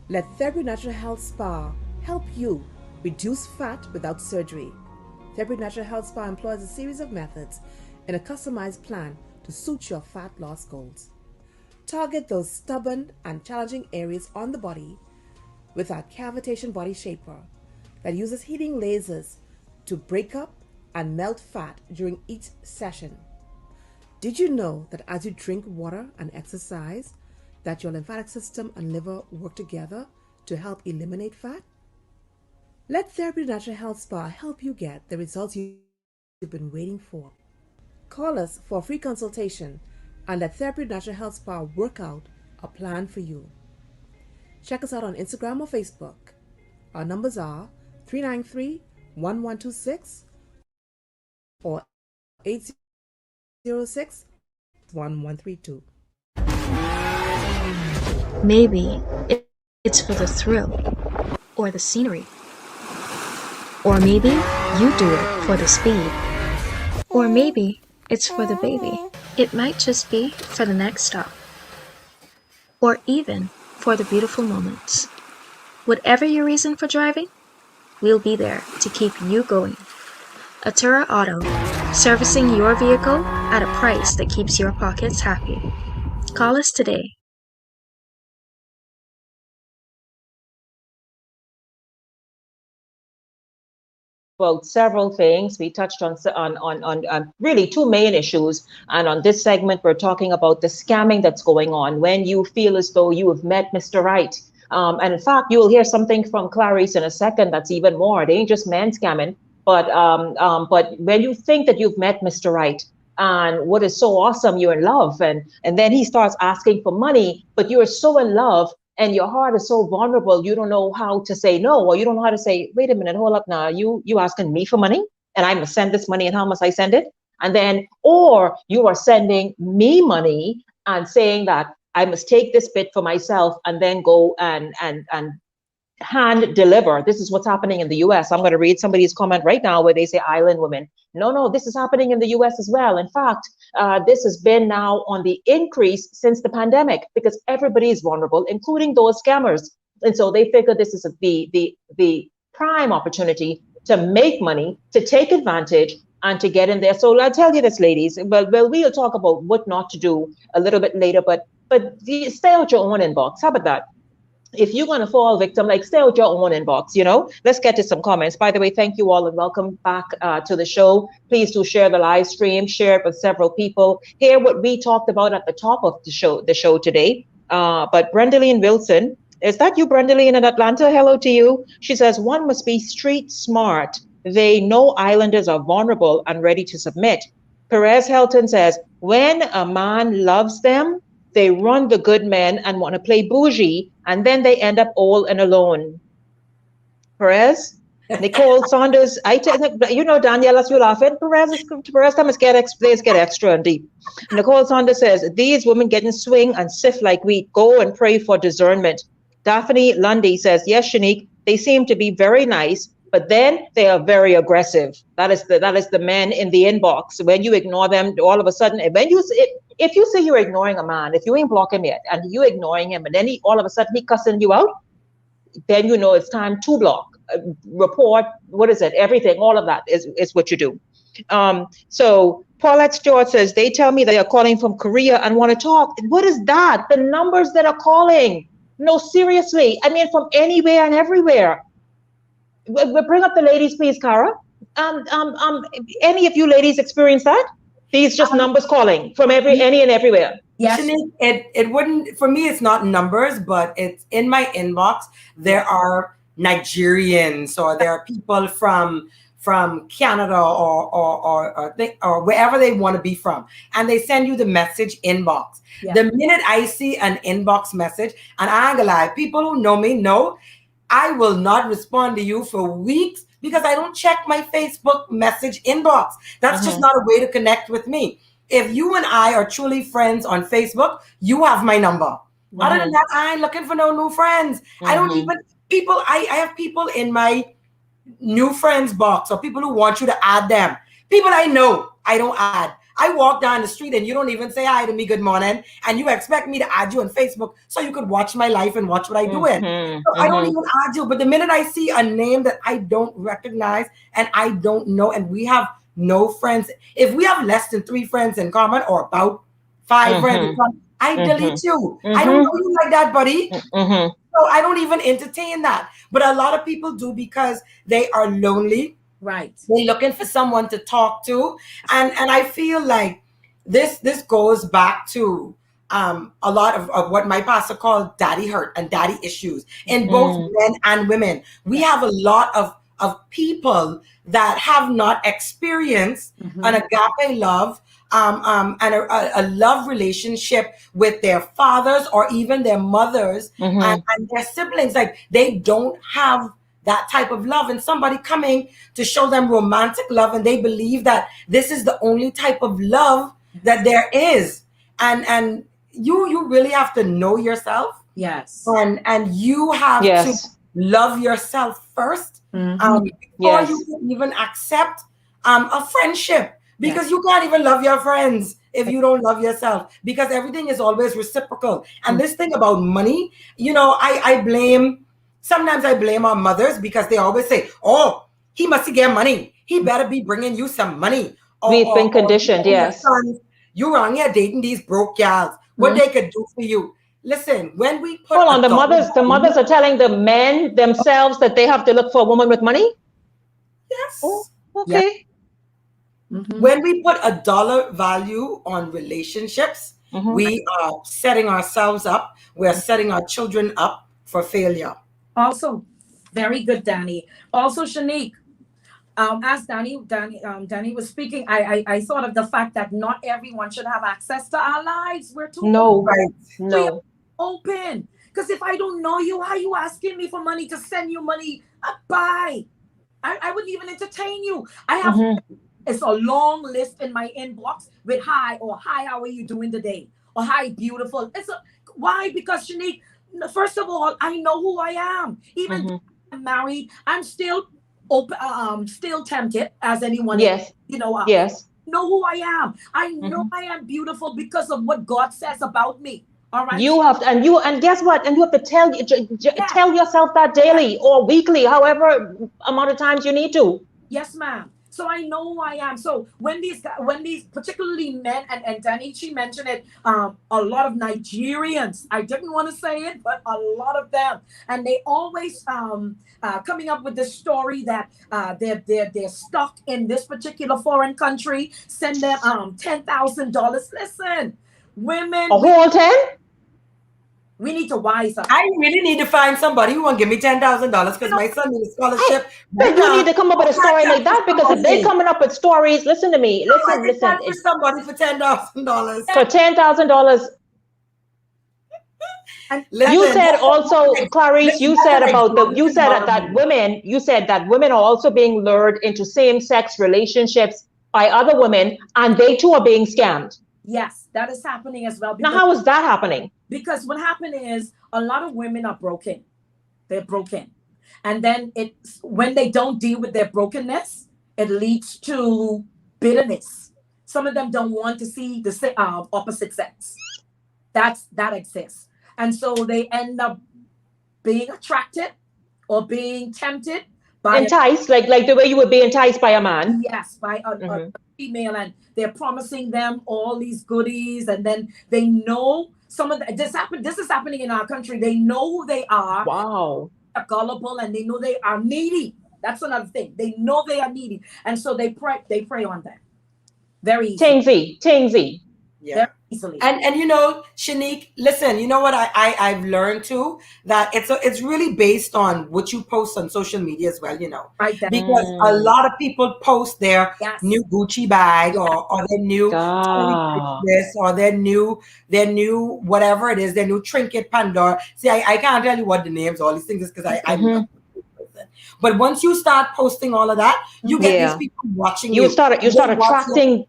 Let Therapeutics Natural Health Spa help you reduce fat without surgery. Therapeutics Natural Health Spa employs a series of methods in a customized plan to suit your fat loss goals. Target those stubborn and challenging areas on the body with our cavitation body shaper that uses heating lasers to break up and melt fat during each session. Did you know that as you drink water and exercise, that your lymphatic system and liver work together to help eliminate fat? Let Therapeutics Natural Health Spa help you get the results you've been waiting for. Call us for a free consultation and let Therapy Natural Health Spa work out a plan for you. Check us out on Instagram or Facebook. Our numbers are 393-1126 or 806-1132. Maybe it's for the thrill or the scenery. Or maybe you do it for the speed. Or maybe it's for the baby. It might just be for the next stop. Or even for the beautiful moments. Whatever your reason for driving, we'll be there to keep you going. Atura Auto, servicing your vehicle at a price that keeps your pockets happy. Call us today. Well, several things. We touched on really two main issues. And on this segment, we're talking about the scamming that's going on when you feel as though you have met Mr. Right. And in fact, you will hear something from Clarice in a second that's even more. They ain't just man scamming, but when you think that you've met Mr. Right, and what is so awesome, you're in love, and then he starts asking for money, but you're so in love, and your heart is so vulnerable, you don't know how to say no, or you don't know how to say, wait a minute, hold up now, you asking me for money, and I must send this money, and how must I send it? And then, or you are sending me money and saying that I must take this bit for myself and then go and hand deliver. This is what's happening in the US. I'm going to read somebody's comment right now where they say island women. No, this is happening in the US as well. In fact, this has been now on the increase since the pandemic because everybody is vulnerable, including those scammers. And so they figure this is the prime opportunity to make money, to take advantage, and to get in there. So I'll tell you this, ladies. Well, we'll talk about what not to do a little bit later, but stay out your own inbox. How about that? If you're going to fall victim, like stay out your own inbox, Let's get to some comments. By the way, thank you all and welcome back to the show. Please do share the live stream, share it with several people. Hear what we talked about at the top of the show today. But Brendaline Wilson, is that you, Brendaline, in Atlanta? Hello to you. She says, one must be street smart. They know islanders are vulnerable and ready to submit. Perez Helton says, when a man loves them, they run the good men and want to play bougie, and then they end up all and alone. Perez, Nicole Saunders, Danielle, as you laughing, Perez time is get extra and deep. Nicole Saunders says, these women get in swing and sift like wheat. Go and pray for discernment. Daphne Lundy says, yes, Shanique, they seem to be very nice, but then they are very aggressive. That is the men in the inbox. When you ignore them, all of a sudden, if you say you're ignoring a man, if you ain't blocking him yet, and you ignoring him, and then all of a sudden he cussing you out, then you know it's time to block, report, everything, all of that is what you do. So Paulette Stewart says, they tell me they are calling from Korea and want to talk. What is that? The numbers that are calling. No, seriously. I mean, from anywhere and everywhere. We'll bring up the ladies, please, Cara. Any of you ladies experience that? These just numbers calling from any and everywhere. Yes. It wouldn't, for me, it's not numbers, but it's in my inbox. There are Nigerians, or there are people from Canada or wherever they want to be from. And they send you the message inbox. Yeah. The minute I see an inbox message, and I ain't gonna lie, people who know me know, I will not respond to you for weeks because I don't check my Facebook message inbox. That's just not a way to connect with me. If you and I are truly friends on Facebook, you have my number. Other than that, I ain't looking for no new friends. I don't even, I have people in my new friends box, or people who want you to add them. People I know, I don't add. I walk down the street and you don't even say hi to me, good morning, and you expect me to add you on Facebook so you could watch my life and watch what I do it. So I don't even add you. But the minute I see a name that I don't recognize and I don't know, and we have no friends, if we have less than 3 friends in common or about 5 friends in common, I delete you. I don't know you like that, buddy. So I don't even entertain that. But a lot of people do because they are lonely. Right. They're looking for someone to talk to. And I feel like this goes back to a lot of what my pastor called daddy hurt and daddy issues in both men and women. We have a lot of people that have not experienced an agape love, and a love relationship with their fathers or even their mothers and their siblings. Like they don't have that type of love, and somebody coming to show them romantic love, and they believe that this is the only type of love that there is. And you really have to know yourself. Yes. And you have to love yourself first before you can even accept a friendship. Because you can't even love your friends if you don't love yourself, because everything is always reciprocal. And this thing about money, you know, sometimes I blame our mothers, because they always say, oh, he must get money. He better be bringing you some money. We've been conditioned, yes. You around here dating these broke gals, what they could do for you. Listen, when we put hold on, the mothers are telling the men themselves that they have to look for a woman with money? Yes. Oh, okay. Yeah. When we put a dollar value on relationships, we are setting ourselves up. We're setting our children up for failure. Also, very good, Danny. Also, Shanique, as Danny was speaking, I thought of the fact that not everyone should have access to our lives. We're too open. No. Open. Because if I don't know you, how are you asking me for money to send you money? Bye. I wouldn't even entertain you. I have. It's a long list in my inbox with hi, or hi, how are you doing today? Or hi, beautiful. Why? Because Shanique, first of all, I know who I am. Even though I'm married, I'm still open, still tempted as anyone. Yes. You know, yes. Know who I am. I know I am beautiful because of what God says about me. All right. You have to, and guess what? And you have to tell yourself that daily or weekly, however amount of times you need to. Yes, ma'am. So I know who I am. So when these particularly men, and Danny, she mentioned it, a lot of Nigerians, I didn't want to say it, but a lot of them, and they always coming up with this story that they're stuck in this particular foreign country, send them $10,000. Listen, women, a whole 10. We need to wise up. I really need to find somebody who will give me $10,000 because my son needs a scholarship. You need to come up with a story like that, because if they're coming up with stories, listen to me. Listen. For somebody for $10,000. For $10,000. You said also, Clarice, you said that women are also being lured into same-sex relationships by other women, and they too are being scammed. Yes, that is happening as well. Now, how is that happening? Because what happened is a lot of women are broken. They're broken. And then when they don't deal with their brokenness, it leads to bitterness. Some of them don't want to see the opposite sex. That exists. And so they end up being attracted or being tempted by enticed, like the way you would be enticed by a man. Yes, by a female, and they're promising them all these goodies, and then they know this is happening in our country. They know who they are. Wow. They're gullible, and they know they are needy. That's another thing. They know they are needy, and so they prey on them. Very easily. Tingsy. Yeah. Very easily. And you know, Shanique, listen, you know what I've learned too, that it's really based on what you post on social media as well, you know. Right. Because a lot of people post their new Gucci bag or their new this or their new whatever it is, their new trinket Pandora. See, I can't tell you what the names, all these things is because I'm but once you start posting all of that, you get these people watching you. You start attracting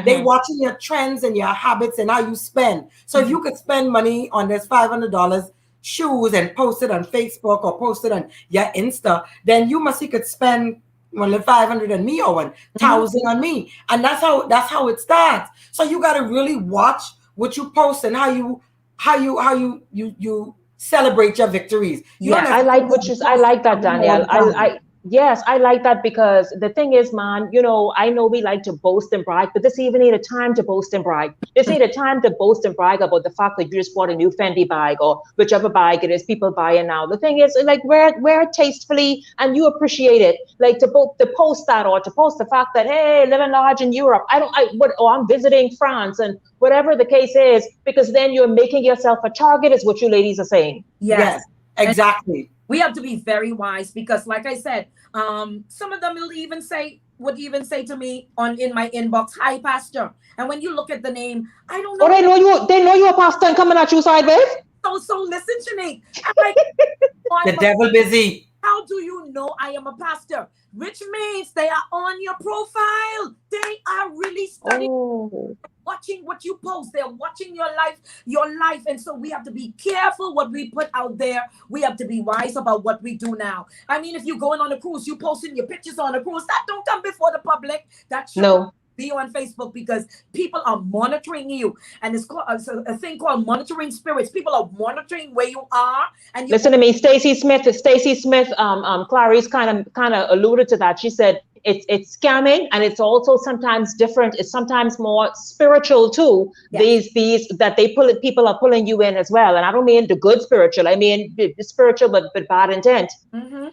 They watching your trends and your habits and how you spend. So if you could spend money on this $500 shoes and post it on Facebook or post it on your Insta, then you could spend $500 on me or $1,000 on me, and that's how it starts. So you got to really watch what you post and how you celebrate your victories. I like that, Danielle. Yes, I like that, because the thing is, man, you know, I know we like to boast and brag, but this even need a time to boast and brag. This need a time to boast and brag about the fact that you just bought a new Fendi bag or whichever bag it is people buying now. The thing is, like, wear it tastefully and you appreciate it. Like to post that, or to post the fact that, hey, living large in Europe. I'm visiting France, and whatever the case is, because then you're making yourself a target, is what you ladies are saying. Yes, exactly. We have to be very wise, because like I said, some of them will even say, would even say to me in my inbox, "Hi, Pastor." And when you look at the name, I don't know. Oh, they know you're a pastor and coming at you sideways. So listen, Shanique. I'm like, The devil busy. how do you know I am a pastor? Which means they are on your profile. They are really studying, watching what you post. They're watching your life. And so we have to be careful what we put out there. We have to be wise about what we do now. I mean, if you're going on a cruise, you posting your pictures on a cruise, that don't come before the public. That should be on Facebook, because people are monitoring you, and it's called a thing called monitoring spirits. People are monitoring where you are. And listen to me, Stacy Smith, Clarice kind of alluded to that. She said it's scamming, and it's also sometimes different. It's sometimes more spiritual too. Yes. These that people are pulling you in as well. And I don't mean the good spiritual. I mean the spiritual but bad intent. Mm-hmm.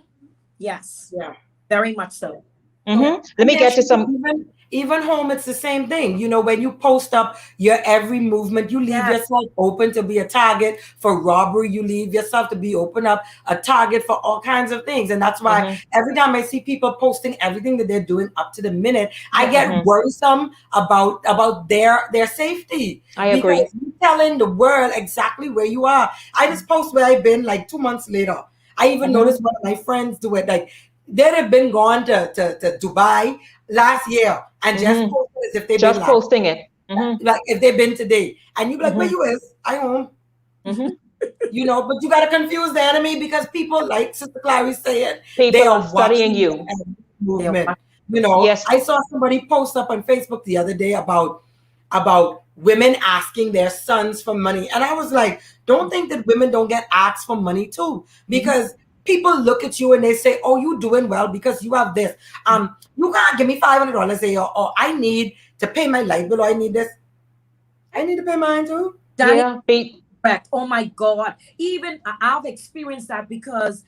Yes. Yeah. Very much so. Mm-hmm. Let me get to some. Even home, it's the same thing. You know, when you post up your every movement, you leave yourself open to be a target for robbery. You leave yourself to be open up a target for all kinds of things. And that's why every time I see people posting everything that they're doing up to the minute, I get worrisome about their safety. I agree. Because you're telling the world exactly where you are. I just post where I've been like 2 months later. I even noticed one of my friends do it. Like, they'd have been gone to Dubai last year and just posted as if they've just been posting it. Like if they've been today. And you'd be like, where you is? I home. You know, but you got to confuse the enemy, because people, like Sister Clarice saying, people they are studying you. Movement. You know, I saw somebody post up on Facebook the other day about women asking their sons for money. And I was like, don't think that women don't get asked for money too, because people look at you and they say, oh, you doing well because you have this. You can't give me $500 a year, or I need to pay my light bill, or I need this. I need to pay mine too. Correct. Oh my God. Even I've experienced that, because,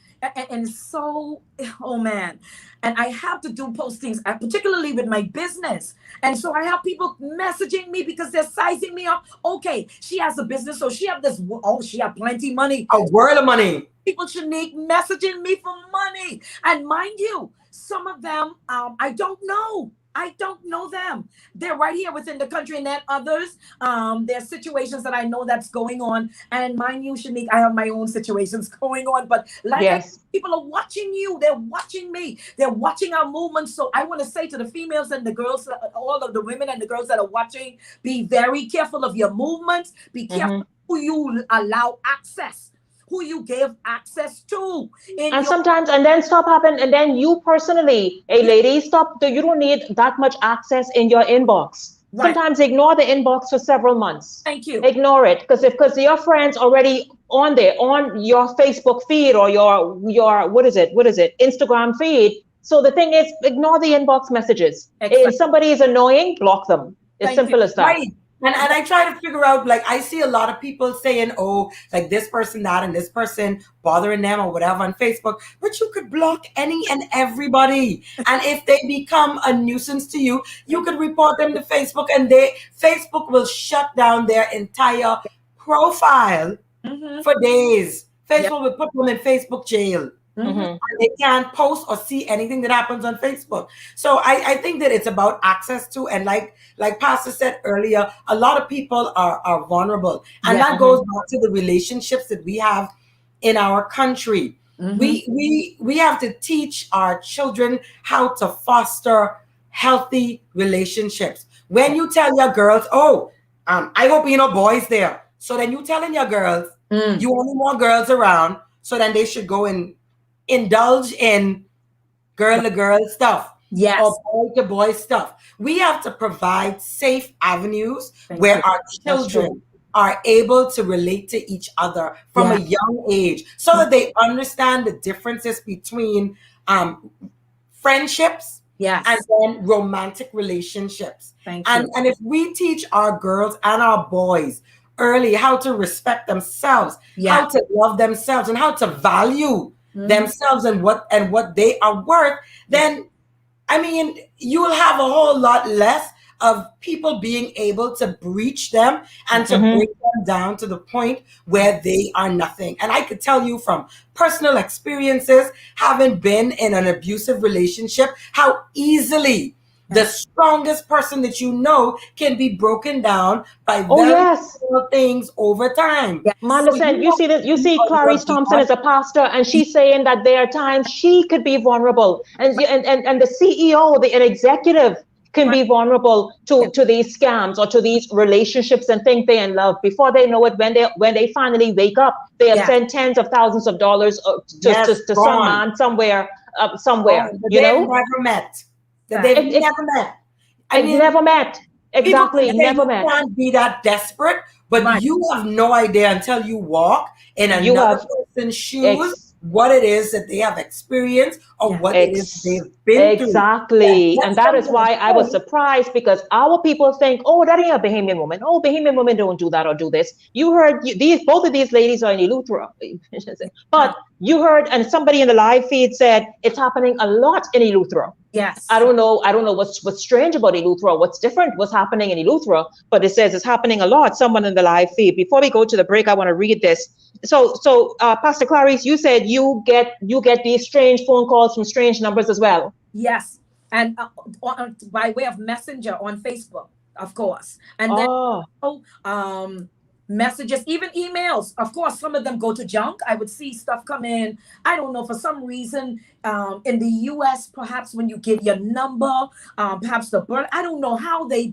and so, oh man. And I have to do postings, particularly with my business. And so I have people messaging me because they're sizing me up. Okay, she has a business, so she have this, she have plenty money. A world of money. People Shanique messaging me for money. And mind you, some of them, I don't know. I don't know them. They're right here within the country, and then others, there's situations that I know that's going on. And mind you, Shanique, I have my own situations going on. But like people are watching you. They're watching me. They're watching our movements. So I want to say to the females and the girls, all of the women and the girls that are watching, be very careful of your movements. Be careful who you allow access, who you give access to. And sometimes, and then stop happening. And then you personally, hey ladies, stop. You don't need that much access in your inbox. Right. Sometimes ignore the inbox for several months. Thank you. Ignore it, because your friends already on there, on your Facebook feed or your what is it, Instagram feed. So the thing is, ignore the inbox messages. If somebody is annoying, block them. It's simple as that. Right. And I try to figure out, like, I see a lot of people saying, oh, like this person, that, and this person bothering them or whatever on Facebook, but you could block any and everybody. And if they become a nuisance to you, you could report them to Facebook, and Facebook will shut down their entire profile for days. Facebook will put them in Facebook jail. And they can't post or see anything that happens on Facebook. So I think that it's about access to, and like Pastor said earlier, a lot of people are vulnerable, and that goes back to the relationships that we have in our country. We have to teach our children how to foster healthy relationships. When you tell your girls, I hope you know boys there, so then you telling your girls you only want girls around, so then they should go and indulge in girl to girl stuff, or boy to boy stuff. We have to provide safe avenues where our children are able to relate to each other from a young age, so that they understand the differences between friendships and then romantic relationships. And if we teach our girls and our boys early how to respect themselves, how to love themselves, and how to value themselves and what they are worth, then I mean, you will have a whole lot less of people being able to breach them and to break them down to the point where they are nothing. And I could tell you from personal experiences, having been in an abusive relationship, how easily the strongest person that you know can be broken down by very small things over time. Man, listen, you see this, you see Clarice Thompson as a pastor, and she's saying that there are times she could be vulnerable, and the CEO, an executive can be vulnerable to these scams or to these relationships and think they're in love. Before they know it, when they finally wake up, they have sent tens of thousands of dollars to some man somewhere, you know? Never met. That they've never met. I mean, never met. Exactly, never met. You can't be that desperate, but you have no idea until you walk in another person's shoes what it is that they have experienced or what it is they've been through. Exactly. And that is why I was surprised, because our people think, oh, that ain't a Bahamian woman. Oh, Bahamian women don't do that or do this. You heard both of these ladies are in Eleuthera. But you heard, and somebody in the live feed said it's happening a lot in Eleuthera. Yes. I don't know what's strange about Eleuthera, what's different, what's happening in Eleuthera, but it says it's happening a lot. Someone in the live feed. Before we go to the break, I want to read this. So Pastor Clarice, you said you get these strange phone calls from strange numbers as well. Yes, and by way of messenger on Facebook, of course, and then messages, even emails. Of course, some of them go to junk. I would see stuff come in. I don't know, for some reason, in the U.S., perhaps when you give your number, perhaps the birth. I don't know how they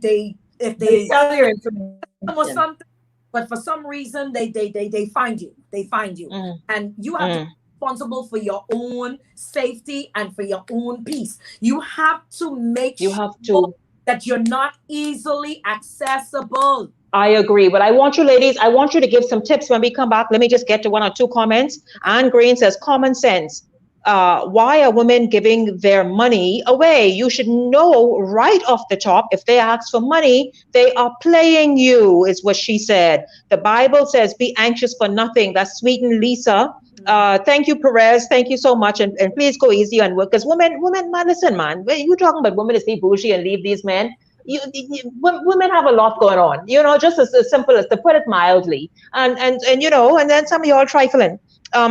sell your information or something. But for some reason, they find you. They find you, and you have to be responsible for your own safety and for your own peace. You have to make sure that you're not easily accessible. I agree, but I want you ladies, I want you to give some tips when we come back. Let me just get to one or two comments. Anne Green says, common sense. Why are women giving their money away? You should know right off the top, if they ask for money, they are playing you, is what she said. The Bible says, be anxious for nothing. That's Sweet and Lisa. Thank you, Perez. Thank you so much. And please go easy on work. Because women, man, listen, man, you talking about women to stay bougie and leave these men. Women have a lot going on, you know, just as simple as, to put it mildly. And you know, and then some of y'all trifling.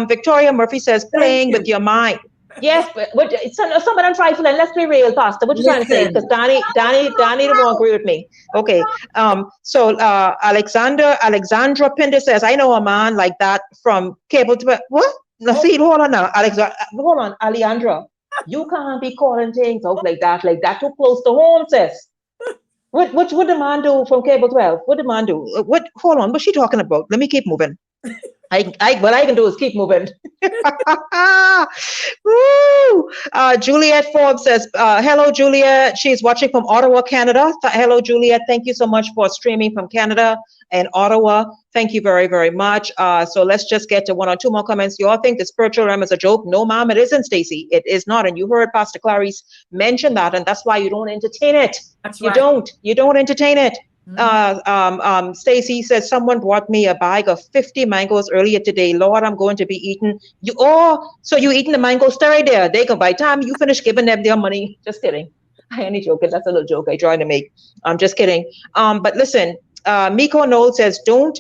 Victoria Murphy says, playing with your mind. Yes, but some of them trifling. Let's be real, Pastor. What you trying to say? Because Danny don't agree with me. Okay. So Alexandra Pinder says, I know a man like that from cable to what? No, see, hold on now, Alejandra. You can't be calling things out like that too close to home, sis. What the man do from cable 12? What the man do? Hold on, what's she talking about? Let me keep moving. What I can do is keep moving. Woo! Juliet Forbes says, hello, Juliet. She's watching from Ottawa, Canada. Hello, Juliet. Thank you so much for streaming from Canada and Ottawa. Thank you very, very much. So let's just get to one or two more comments. You all think the spiritual realm is a joke? No, ma'am, it isn't, Stacey. It is not. And you heard Pastor Clarice mention that, and that's why you don't entertain it. That's you right. You don't entertain it. Stacy says, someone brought me a bag of 50 mangoes earlier today. Lord, I'm going to be eating so you eating the mangoes right there. They can, by the time you finish giving them their money. Just kidding. I ain't joking. That's a little joke I try to make. I'm just kidding. But listen, Miko Noel says, do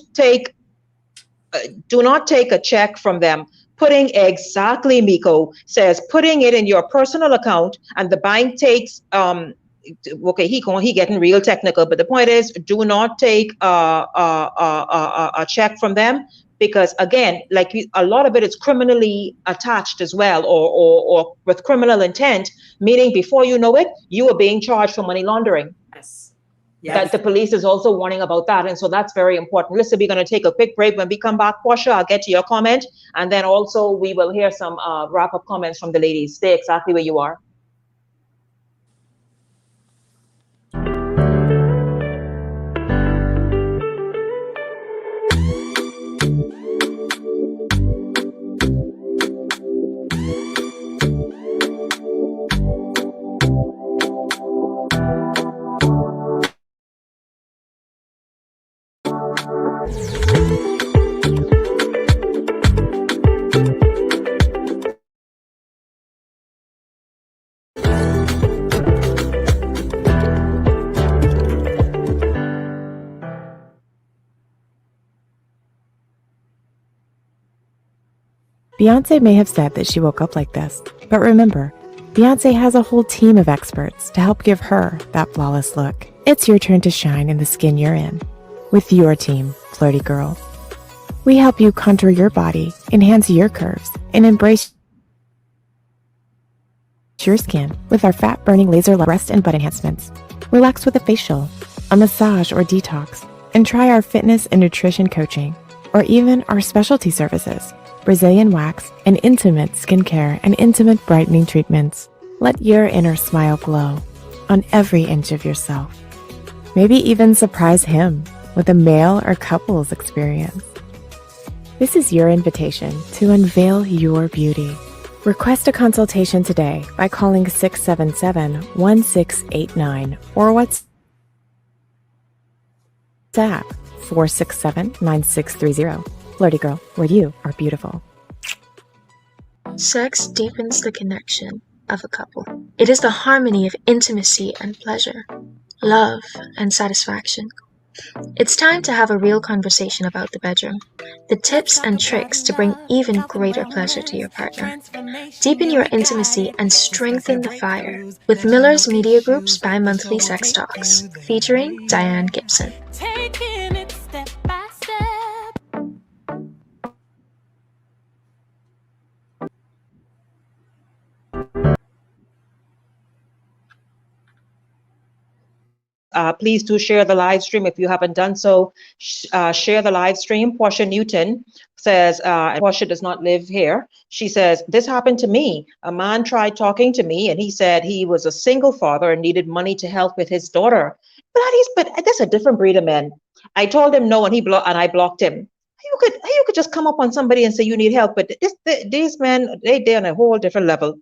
not take a check from them. Exactly, Miko says, putting it in your personal account, and the bank takes, okay, he getting real technical, but the point is, do not take a check from them, because again, like a lot of it is criminally attached as well, or with criminal intent, meaning before you know it, you are being charged for money laundering. Yes. That the police is also warning about that, and so that's very important. Listen, we're going to take a quick break. When we come back, Portia, I'll get to your comment, and then also we will hear some wrap-up comments from the ladies. Stay exactly where you are. Beyonce may have said that she woke up like this, but remember, Beyonce has a whole team of experts to help give her that flawless look. It's your turn to shine in the skin you're in with your team, Flirty Girl. We help you contour your body, enhance your curves, and embrace your skin with our fat-burning laser breast and butt enhancements. Relax with a facial, a massage or detox, and try our fitness and nutrition coaching, or even our specialty services, Brazilian wax, and intimate skincare and intimate brightening treatments. Let your inner smile glow on every inch of yourself. Maybe even surprise him with a male or couples experience. This is your invitation to unveil your beauty. Request a consultation today by calling 677-1689 or WhatsApp 467-9630. Flirty Girl, where you are beautiful. Sex deepens the connection of a couple. It is the harmony of intimacy and pleasure, love and satisfaction. It's time to have a real conversation about the bedroom, the tips and tricks to bring even greater pleasure to your partner. Deepen your intimacy and strengthen the fire with Miller's Media Group's bi-monthly sex talks, featuring Diane Gibson. Taking it step by step. Please do share the live stream if you haven't done so. Share the live stream. Portia Newton says, Portia does not live here. She says, this happened to me. A man tried talking to me and he said he was a single father and needed money to help with his daughter. But that's a different breed of men. I told him no, and I blocked him. You could just come up on somebody and say you need help, but these men, they're on a whole different level.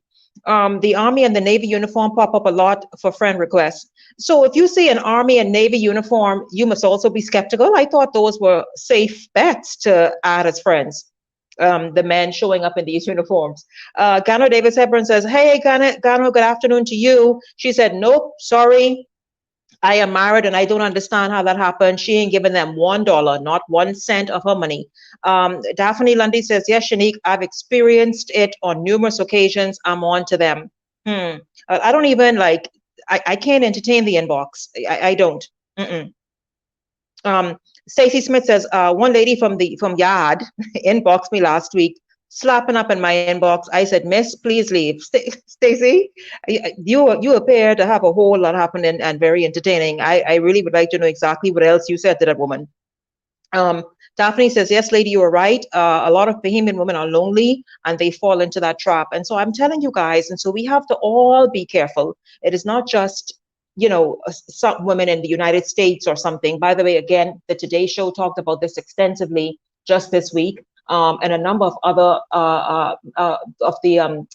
The Army and the Navy uniform pop up a lot for friend requests. So if you see an Army and Navy uniform, you must also be skeptical. I thought those were safe bets to add as friends. The men showing up in these uniforms. Gano Davis Hepburn says, hey, Gano, good afternoon to you. She said, nope, sorry. I am married and I don't understand how that happened. She ain't giving them $1, not 1 cent of her money. Daphne Lundy says, yes, Shanique, I've experienced it on numerous occasions. I'm on to them. I don't even I can't entertain the inbox. I don't. Stacey Smith says, one lady from Yard inboxed me last week, slapping up in my inbox. I said, miss, please leave. Stacey, you appear to have a whole lot happening and very entertaining. I really would like to know exactly what else you said to that woman. Daphne says, yes, lady, you are right. A lot of Bahamian women are lonely and they fall into that trap. And so I'm telling you guys, and so we have to all be careful. It is not just, some women in the United States or something. By the way, again, the Today Show talked about this extensively just this week. And a number of other of the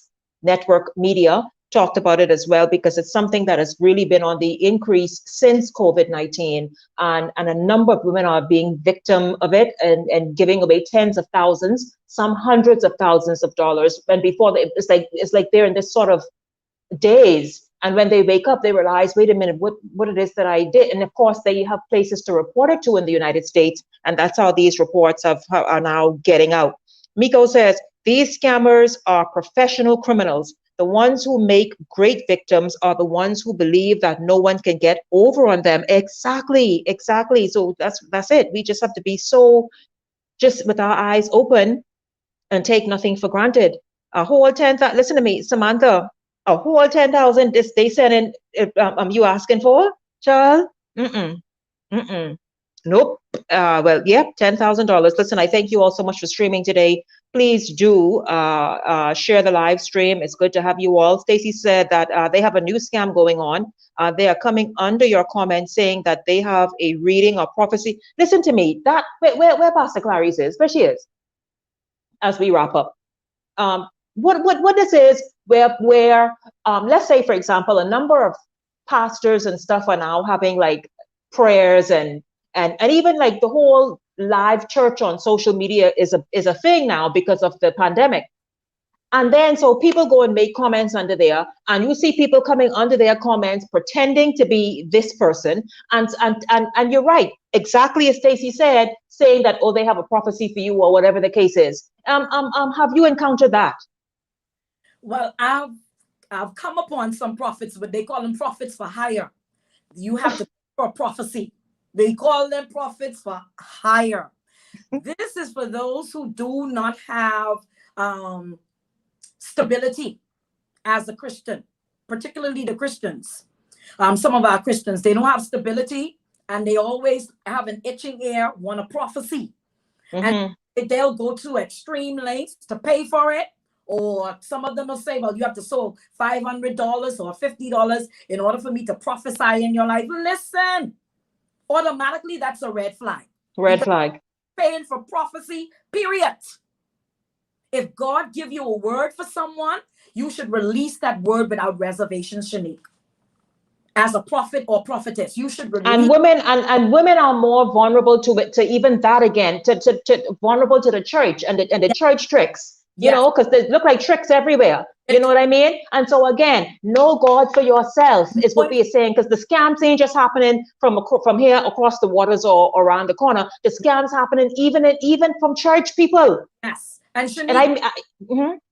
network media talked about it as well, because it's something that has really been on the increase since COVID-19. And a number of women are being victim of it and giving away tens of thousands, some hundreds of thousands of dollars. And before it's like they're in this sort of daze. And when they wake up, they realize, wait a minute, what it is that I did. And of course, they have places to report it to in the United States. And that's how these reports are now getting out. Miko says, these scammers are professional criminals. The ones who make great victims are the ones who believe that no one can get over on them. Exactly. So that's it. We just have to be just with our eyes open and take nothing for granted. A whole 10,000, listen to me, Samantha, a whole 10,000 they sent in, you asking for, child? Nope. Well, yeah, $10,000. Listen, I thank you all so much for streaming today. Please do share the live stream. It's good to have you all. Stacey said that they have a new scam going on. They are coming under your comment saying that they have a reading or prophecy. Listen to me. That where Pastor Clarice is, where she is, as we wrap up. What this is, where let's say, for example, a number of pastors and stuff are now having like prayers and even like the whole live church on social media is a thing now because of the pandemic. And then so people go and make comments under there, and you see people coming under their comments pretending to be this person. And you're right, exactly as Stacey said, saying that, oh, they have a prophecy for you or whatever the case is. Have you encountered that? Well, I've come upon some prophets, but they call them prophets for hire. You have to for prophecy. They call them prophets for hire. This is for those who do not have stability as a Christian, particularly the Christians. Some of our Christians, they don't have stability, and they always have an itching ear, want a prophecy. And they'll go to extreme lengths to pay for it. Or some of them will say, well, you have to sow $500 or $50 in order for me to prophesy in your life. Listen, automatically that's a red flag. Red flag. Paying for prophecy, period. If God give you a word for someone, you should release that word without reservation, Shanique. As a prophet or prophetess, you should release. And women are more vulnerable to it, to even that again, to vulnerable to the church and the church tricks. You know, because they look like tricks everywhere. You know what I mean? And so again, know God for yourself is what we are saying, because the scams ain't just happening from here across the waters or around the corner. The scams happening even from church people. Yes, and Shanique,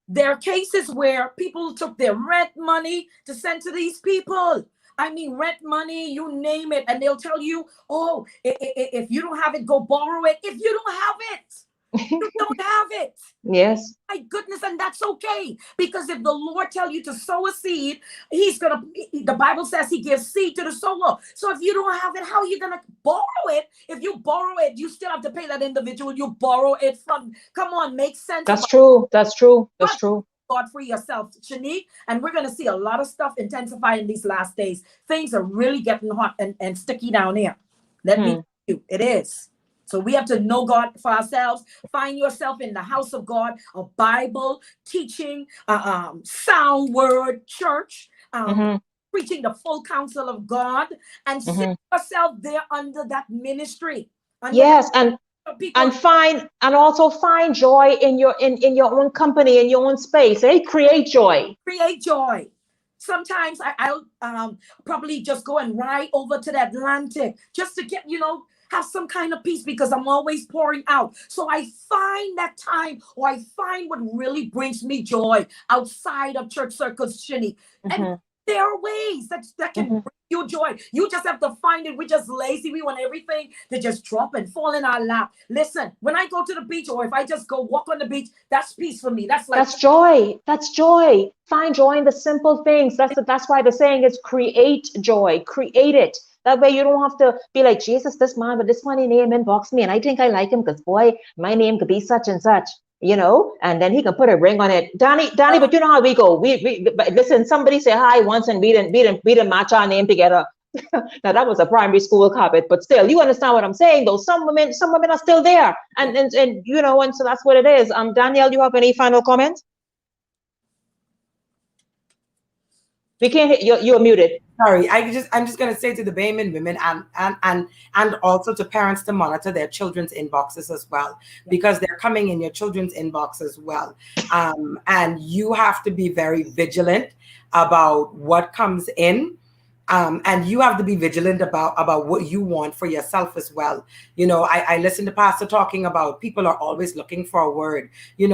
there are cases where people took their rent money to send to these people. I mean, rent money, you name it, and they'll tell you, oh, if you don't have it, go borrow it. If you don't have it. You don't have it. Yes. My goodness, and that's okay. Because if the Lord tell you to sow a seed, the Bible says he gives seed to the sower. So if you don't have it, how are you gonna borrow it? If you borrow it, you still have to pay that individual you borrow it from. Come on, make sense. That's true. That's true. That's true. God for yourself, Shanique. And we're gonna see a lot of stuff intensify in these last days. Things are really getting hot and sticky down here. Let me tell you, it is. So we have to know God for ourselves. Find yourself in the house of God, a Bible, teaching, sound word, church, preaching the full counsel of God, and sit yourself there under that ministry. Yes, and also find joy in your own company, in your own space. Hey, create joy. Create joy. Sometimes I'll probably just go and ride over to the Atlantic just to get, have some kind of peace, because I'm always pouring out. So I find that time, or I find what really brings me joy outside of church circles, Shani. And there are ways that can bring you joy. You just have to find it. We're just lazy. We want everything to just drop and fall in our lap. Listen, when I go to the beach, or if I just go walk on the beach, that's peace for me. That's joy. That's joy. Find joy in the simple things. That's why the saying is create joy. Create it. That way you don't have to be like, Jesus, this man with this funny name inbox me, and I think I like him because, boy, my name could be such and such, and then he can put a ring on it. Danny, but you know how we go. But listen, somebody say hi once and we didn't match our name together. Now that was a primary school habit, but still, you understand what I'm saying, though. Some women are still there, and so that's what it is. Danielle, you have any final comments? We can't hear you're muted. Sorry, I'm just going to say to the Bahamian women and also to parents to monitor their children's inboxes as well, because they're coming in your children's inbox as well. And you have to be very vigilant about what comes in. And you have to be vigilant about what you want for yourself as well. I listen to Pastor talking about people are always looking for a word.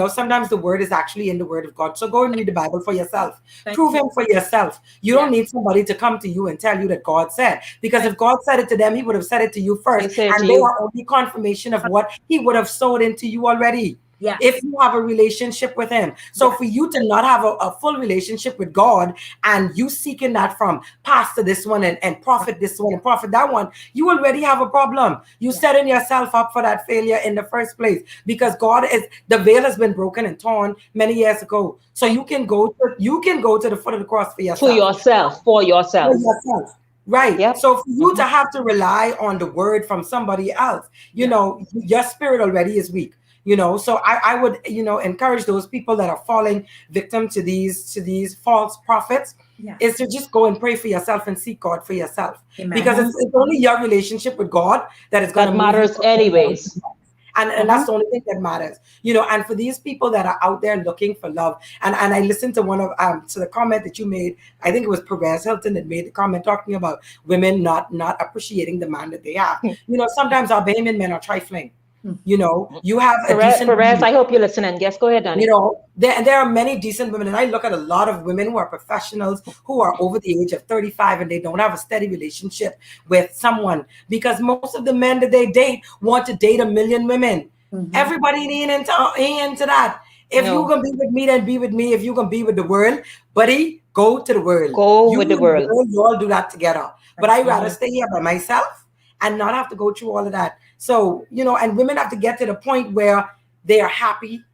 Sometimes the word is actually in the word of God. So go and read the Bible for yourself. Prove him for yourself. You don't need somebody to come to you and tell you that God said, because if God said it to them, he would have said it to you first. And they are only confirmation of what he would have sowed into you already. Yes. If you have a relationship with him. So for you to not have a full relationship with God, and you seeking that from pastor this one and prophet this one and prophet that one, you already have a problem. You setting yourself up for that failure in the first place, because the veil has been broken and torn many years ago. So you can go to the foot of the cross for yourself. For yourself. Right. Yep. So for you to have to rely on the word from somebody else, your spirit already is weak. So I would, encourage those people that are falling victim to these false prophets is to just go and pray for yourself and seek God for yourself. Amen. Because it's only your relationship with God that is going to matters anyways. And that's the only thing that matters, and for these people that are out there looking for love, and I listened to one of to the comment that you made. I think it was Perez Hilton that made the comment talking about women not appreciating the man that they have. Sometimes our Bahamian men are trifling. You know, you have a Perez, decent I hope you're listening. Yes, go ahead, Danny. You know, there are many decent women, and I look at a lot of women who are professionals who are over the age of 35 and they don't have a steady relationship with someone, because most of the men that they date want to date a million women. Everybody ain't into that. If you're gonna be with me, then be with me. If you're gonna be with the world, buddy, go to the world. Go with the world. You all do that together. But I'd rather stay here by myself and not have to go through all of that. So, you know, and women have to get to the point where they are happy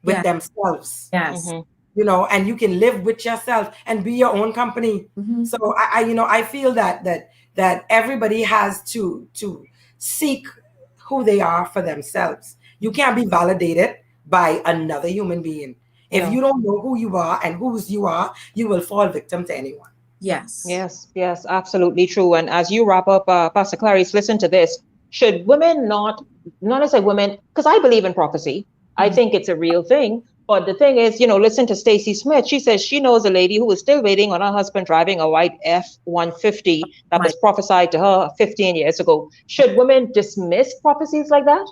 with themselves. Yes. You know, and you can live with yourself and be your own company. So I you know, I feel that everybody has to seek who they are for themselves. You can't be validated by another human being. If you don't know who you are and whose you are, you will fall victim to anyone. Yes. Yes, absolutely true. And as you wrap up, Pastor Clarice, listen to this. Should women not as a women, because I believe in prophecy. I think it's a real thing. But the thing is, you know, listen to Stacey Smith. She says she knows a lady who is still waiting on her husband driving a white F-150 that was prophesied to her 15 years ago. Should women dismiss prophecies like that?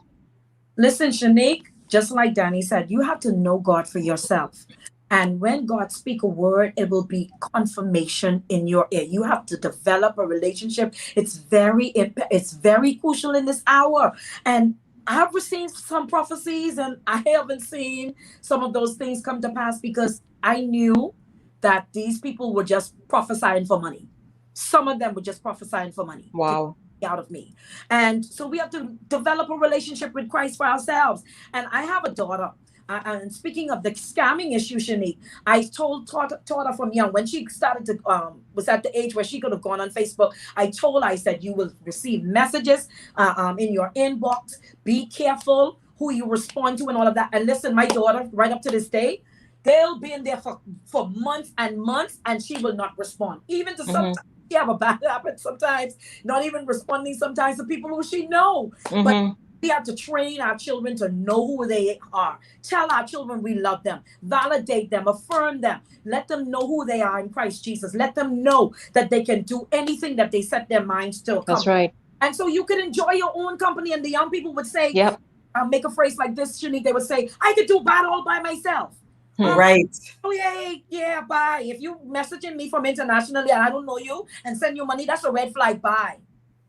Listen, Shanique, just like Danny said, you have to know God for yourself. And when God speaks a word, it will be confirmation in your ear. You have to develop a relationship. It's very crucial in this hour. And I've received some prophecies and I haven't seen some of those things come to pass because I knew that these people were just prophesying for money. Some of them were just prophesying for money. Wow. Out of me. And so we have to develop a relationship with Christ for ourselves. And I have a daughter. And speaking of the scamming issue, Shanique, I taught her from young, when she started to was at the age where she could have gone on Facebook. I said, you will receive messages in your inbox. Be careful who you respond to and all of that. And listen, my daughter, right up to this day, they'll be in there for months and months, and she will not respond. Even to sometimes she have a bad habit sometimes, not even responding sometimes to people who she know. But we have to train our children to know who they are. Tell our children we love them. Validate them. Affirm them. Let them know who they are in Christ Jesus. Let them know that they can do anything that they set their minds to. That's right. And so you can enjoy your own company. And the young people would say, make a phrase like this, Shanique. They would say, I could do bad all by myself. Right. Oh, yeah, bye. If you messaging me from internationally and I don't know you and send you money, that's a red flag. Bye.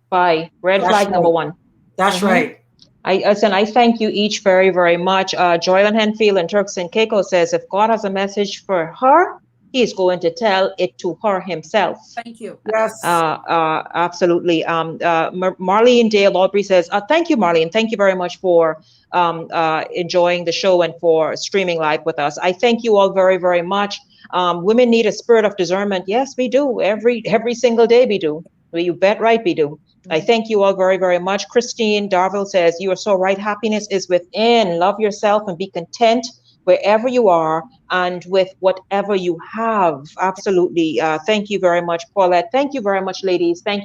Bye. Red flag number one. That's right. I thank you each very, very much. Joylyn Henfield and Turks and Caicos says, if God has a message for her, he's going to tell it to her himself. Thank you. Yes. Absolutely. Marlene Dale Aubrey says, thank you, Marlene. Thank you very much for enjoying the show and for streaming live with us. I thank you all very, very much. Women need a spirit of discernment. Yes, we do. Every single day we do. You bet right we do. I thank you all very, very much. Christine Darville says, you are so right. Happiness is within. Love yourself and be content wherever you are and with whatever you have. Absolutely. Thank you very much, Paulette. Thank you very much, ladies. Thank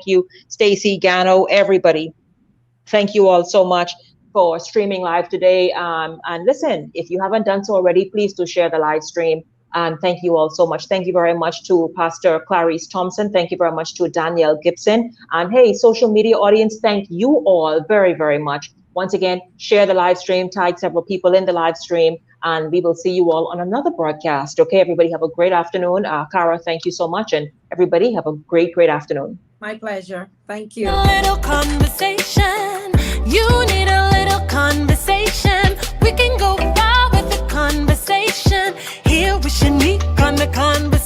you. Stacy, Gano, everybody. Thank you all so much for streaming live today. And listen, if you haven't done so already, please do share the live stream. And thank you all so much. Thank you very much to Pastor Clarice Thompson. Thank you very much to Danielle Gibson. And hey, social media audience, thank you all very, very much. Once again, share the live stream, tag several people in the live stream, and we will see you all on another broadcast. Okay, everybody have a great afternoon. Cara, thank you so much. And everybody have a great, great afternoon. My pleasure. Thank you. A little conversation. You need a little conversation. We can go far with the conversation. Here with Shanique on the conversation.